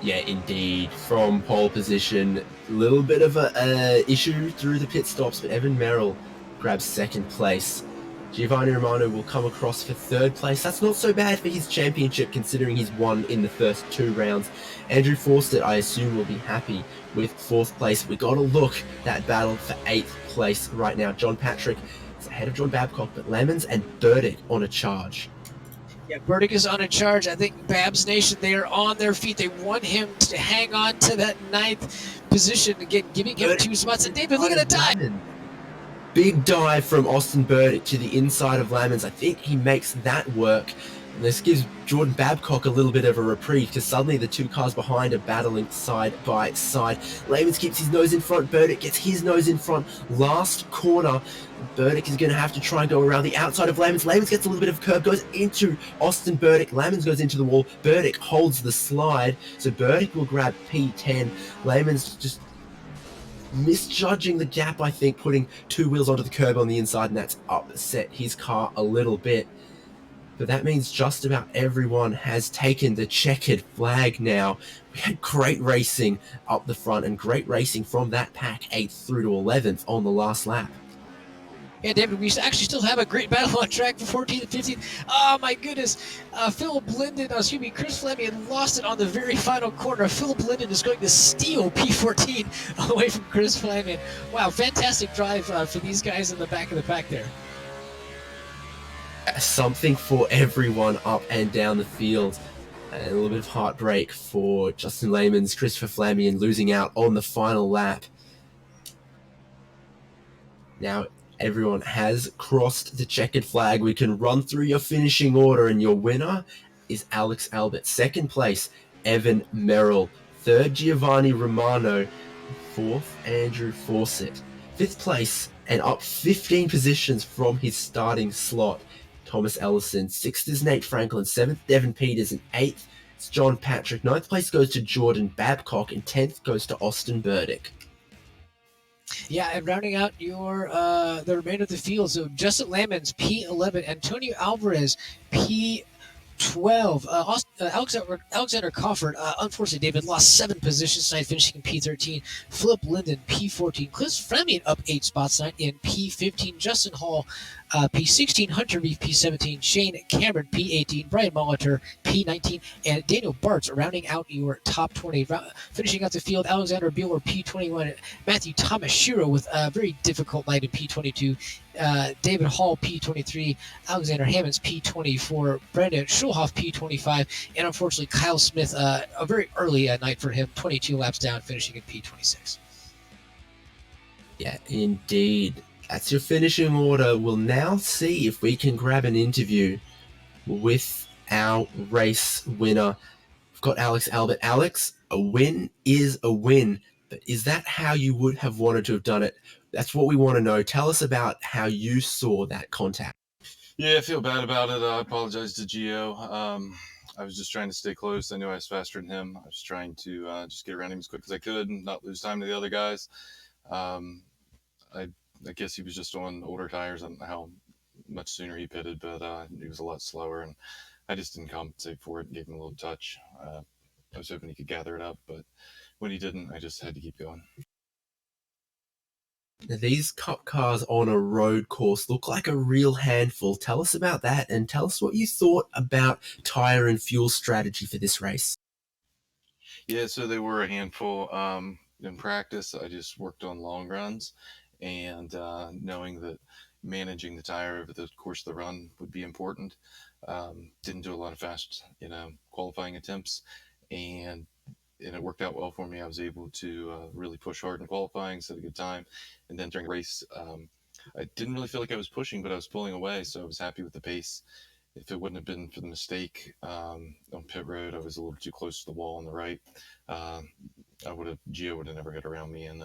B: Yeah, indeed. From pole position, a little bit of a issue through the pit stops, but Evan Merrill grabs second place. Giovanni Romano will come across for third place. That's not so bad for his championship, considering he's won in the first 2 rounds. Andrew Forster, I assume, will be happy with fourth place. We got to look that battle for 8th place right now. John Patrick is ahead of John Babcock, but Lemons and Burdick on a charge.
C: Yeah, Burdick is on a charge. I think Babs Nation, they are on their feet. They want him to hang on to that 9th position, again, giving him 2 spots. And David, look at the time.
B: Big dive from Austin Burdick to the inside of Lemons. I think he makes that work. And this gives Jordan Babcock a little bit of a reprieve because suddenly the 2 cars behind are battling side by side. Lemons keeps his nose in front. Burdick gets his nose in front. Last corner, Burdick is going to have to try and go around the outside of Lemons. Lemons gets a little bit of curb, goes into Austin Burdick. Lemons goes into the wall. Burdick holds the slide. So Burdick will grab P10. Lemons just misjudging the gap, I think, putting 2 wheels onto the curb on the inside, and that's upset his car a little bit. But that means just about everyone has taken the checkered flag now. We had great racing up the front and great racing from that pack 8th through to 11th on the last lap.
C: Yeah, David, we actually still have a great battle on track for 14th and 15th. Oh, my goodness. Chris Fleming lost it on the very final corner. Philip Linden is going to steal P14 away from Chris Fleming. Wow, fantastic drive for these guys in the back of the pack there.
B: Something for everyone up and down the field. And a little bit of heartbreak for Justin Lemons, Christopher Fleming losing out on the final lap. Now, everyone has crossed the checkered flag. We can run through your finishing order, and your winner is Alex Albert. Second place, Evan Merrill. Third, Giovanni Romano. Fourth, Andrew Fawcett. Fifth place and up 15 positions from his starting slot, Thomas Ellison. Sixth is Nate Franklin. Seventh, Devin Peters. And eighth, it's John Patrick. Ninth place goes to Jordan Babcock. And 10th goes to Austin Burdick.
C: Yeah, and rounding out your the remainder of the field, so Justin Lamons, P11, Antonio Alvarez, P12. Alexander Cofford, unfortunately, David lost 7 positions tonight, finishing in P13. Philip Linden, P14. Chris Fleming up 8 spots tonight in P15. Justin Hall, P16. Hunter Reeve, P17. Shane Cameron, P18. Brian Molitor, P19. And Daniel Bartz rounding out your top 20. Finishing out the field, Alexander Bueller, P21. Matthew Thomas Shiro with a very difficult night in P22. David Hall, P23. Alexander Hammonds, P24. Brandon Schulhoff, P25. And unfortunately, Kyle Smith, a very early night for him, 22 laps down, finishing in P26.
B: Yeah, indeed. That's your finishing order. We'll now see if we can grab an interview with our race winner. We've got Alex Albert. Alex, a win is a win, but is that how you would have wanted to have done it? That's what we want to know. Tell us about how you saw that contact.
A: Yeah, I feel bad about it. I apologize to Gio. I was just trying to stay close. I knew I was faster than him. I was trying to just get around him as quick as I could and not lose time to the other guys. I guess he was just on older tires. I don't know how much sooner he pitted, but he was a lot slower, and I just didn't compensate for it and gave him a little touch. I was hoping he could gather it up, but when he didn't, I just had to keep going.
B: Now, these Cup cars on a road course look like a real handful. Tell us about that, and tell us what you thought about tire and fuel strategy for this race.
A: Yeah, so they were a handful. In practice, I just worked on long runs, and knowing that managing the tire over the course of the run would be important. Didn't do a lot of fast, qualifying attempts, and it worked out well for me. I was able to really push hard in qualifying, set a good time, and then during the race, I didn't really feel like I was pushing, but I was pulling away, so I was happy with the pace. If it wouldn't have been for the mistake on pit road, I was a little too close to the wall on the right. Gio would have never hit around me, and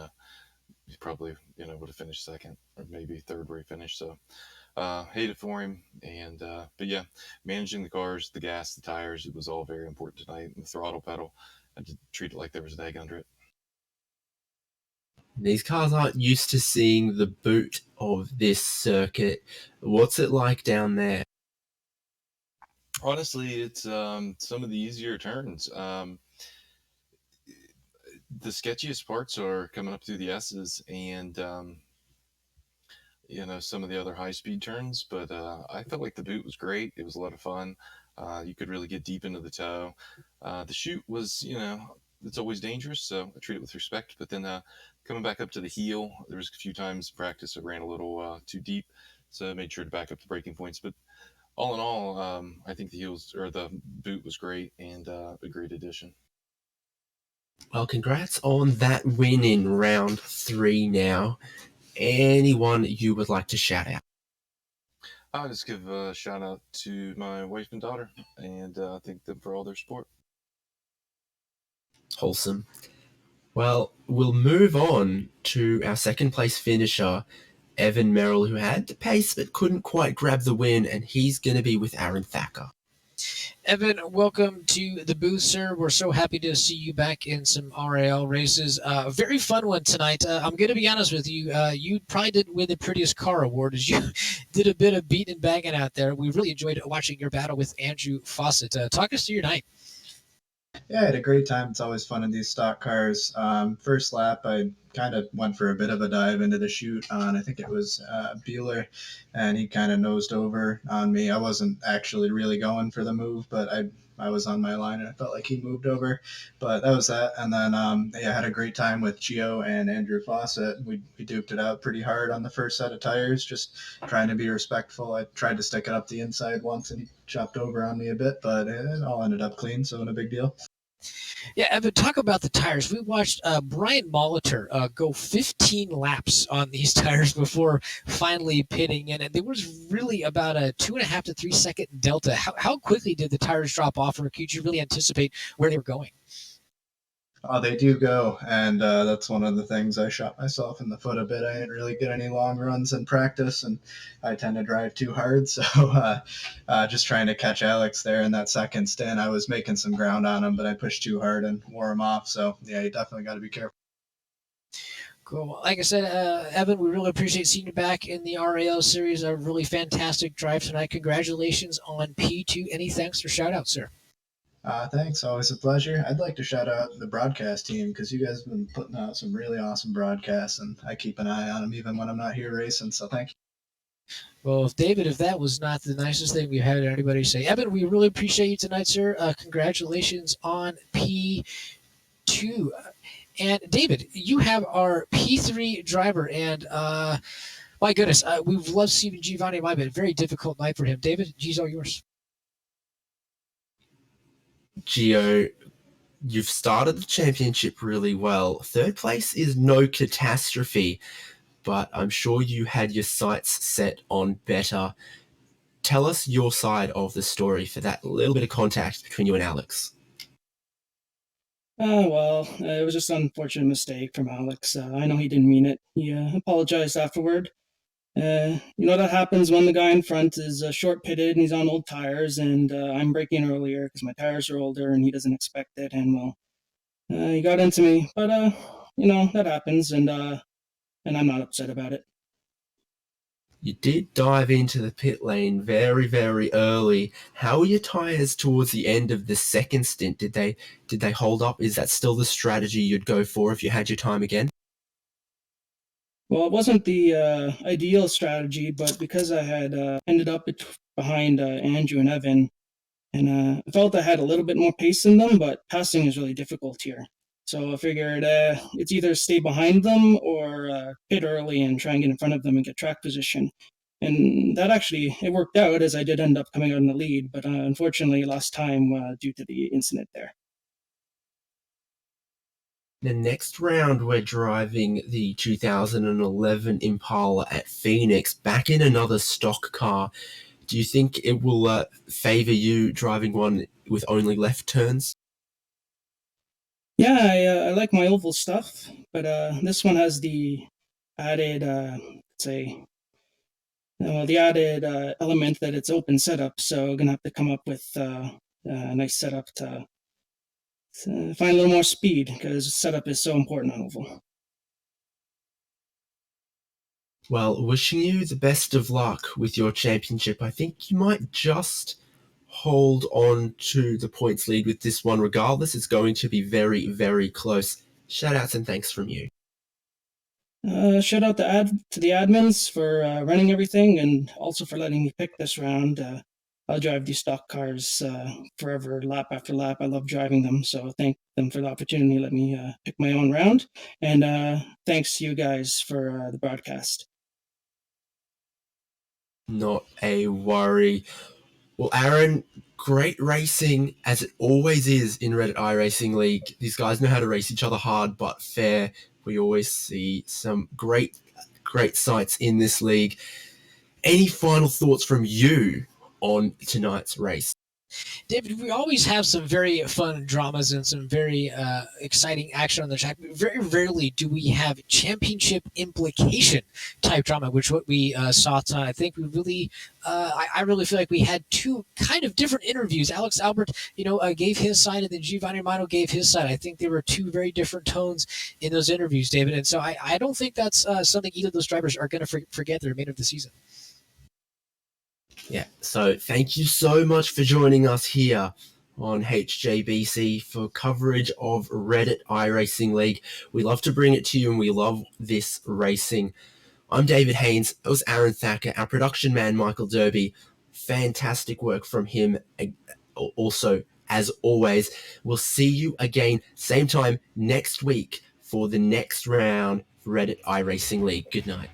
A: he probably, would have finished second or maybe third where he finished. So hate it for him. And but yeah, managing the cars, the gas, the tires, it was all very important tonight. And the throttle pedal, I had to treat it like there was an egg under it.
B: These cars aren't used to seeing the boot of this circuit. What's it like down there?
A: Honestly, it's some of the easier turns. The sketchiest parts are coming up through the S's and some of the other high speed turns, but I felt like the boot was great. It was a lot of fun. You could really get deep into the toe. The chute was, it's always dangerous, so I treat it with respect. But then coming back up to the heel, there was a few times in practice I ran a little too deep, so I made sure to back up the braking points. But all in all, I think the boot was great and a great addition.
B: Well, congrats on that win in round 3 now. Anyone you would like to shout out?
A: I'll just give a shout out to my wife and daughter and thank them for all their support.
B: Wholesome. Well, we'll move on to our second place finisher, Evan Merrill, who had the pace but couldn't quite grab the win, and he's going to be with Aaron Thacker.
C: Evan, welcome to the booth, sir. We're so happy to see you back in some RiL races. Very fun one tonight. I'm going to be honest with you. You probably didn't win the prettiest car award as you did a bit of beating and banging out there. We really enjoyed watching your battle with Andrew Fawcett. Talk us through your night.
D: Yeah, I had a great time. It's always fun in these stock cars. First lap, I kind of went for a bit of a dive into the chute on, I think it was Bueller, and he kind of nosed over on me. I wasn't actually really going for the move, but I was on my line and I felt like he moved over. But that was that. And then I had a great time with Gio and Andrew Fawcett. We duped it out pretty hard on the first set of tires, just trying to be respectful. I tried to stick it up the inside once and he chopped over on me a bit, but it all ended up clean, so no big deal.
C: Yeah, Evan, talk about the tires. We watched Brian Molitor go 15 laps on these tires before finally pitting in, and there was really about a 2.5 to 3 second delta. How quickly did the tires drop off, or could you really anticipate where they were going?
D: Oh, they do go, and that's one of the things I shot myself in the foot a bit. I didn't really get any long runs in practice, and I tend to drive too hard. So, just trying to catch Alex there in that second stint, I was making some ground on him, but I pushed too hard and wore him off. So, yeah, you definitely got to be careful.
C: Cool. Like I said, Evan, we really appreciate seeing you back in the RAL series. A really fantastic drive tonight. Congratulations on P2. Any thanks or shout outs, sir?
D: Thanks, always a pleasure. I'd like to shout out the broadcast team because you guys have been putting out some really awesome broadcasts, and I keep an eye on them even when I'm not here racing. So thank you.
C: Well, David, if that was not the nicest thing we've had anybody say, Evan, we really appreciate you tonight, sir. Congratulations on P2. And David, you have our P3 driver, and my goodness, we've loved seeing Giovanni in my bit. Very difficult night for him. David, G's all yours.
B: Gio, you've started the championship really well. Third place is no catastrophe, but I'm sure you had your sights set on better. Tell us your side of the story for that little bit of contact between you and Alex.
E: Well, it was just an unfortunate mistake from Alex. I know he didn't mean it. He apologized afterward. That happens when the guy in front is short pitted and he's on old tires, and I'm braking earlier because my tires are older and he doesn't expect it. And well, he got into me, but that happens, and I'm not upset about it.
B: You did dive into the pit lane very, very early. How were your tires towards the end of the second stint? Did they hold up? Is that still the strategy you'd go for if you had your time again?
E: Well, it wasn't the ideal strategy, but because I had ended up behind Andrew and Evan, and I felt I had a little bit more pace in them, but passing is really difficult here. So I figured it's either stay behind them or pit early and try and get in front of them and get track position. And that actually, it worked out as I did end up coming out in the lead, but unfortunately lost time due to the incident there.
B: The next round, we're driving the 2011 Impala at Phoenix, back in another stock car. Do you think it will favor you driving one with only left turns?
E: Yeah, I like my oval stuff, but this one has the added, the added element that it's open setup. So I'm gonna have to come up with a nice setup to find a little more speed because setup is so important on oval.
B: Well, wishing you the best of luck with your championship. I think you might just hold on to the points lead with this one. Regardless, it's going to be very, very close. Shout outs and thanks from you.
E: Shout out to the admins for running everything and also for letting me pick this round. I'll drive these stock cars forever, lap after lap. I love driving them, so thank them for the opportunity to let me pick my own round. And thanks to you guys for the broadcast.
B: Not a worry. Well, Aaron, great racing, as it always is in Reddit iRacing League. These guys know how to race each other hard but fair. We always see some great sights in this league. Any final thoughts from you on tonight's race?
C: David, we always have some very fun dramas and some very exciting action on the track. Very rarely do we have championship implication type drama, which what we saw tonight. I think we really, I really feel like we had two kind of different interviews. Alex Albert, gave his side, and then Giovanni Romano gave his side. I think there were two very different tones in those interviews, David. And so I don't think that's something either of those drivers are going to forget the remainder of the season.
B: Yeah, so thank you so much for joining us here on HJBC for coverage of Reddit iRacing League. We love to bring it to you and we love this racing. I'm David Haynes. It was Aaron Thacker, our production man, Michael Derby. Fantastic work from him. Also, as always, we'll see you again, same time next week for the next round for Reddit iRacing League. Good night.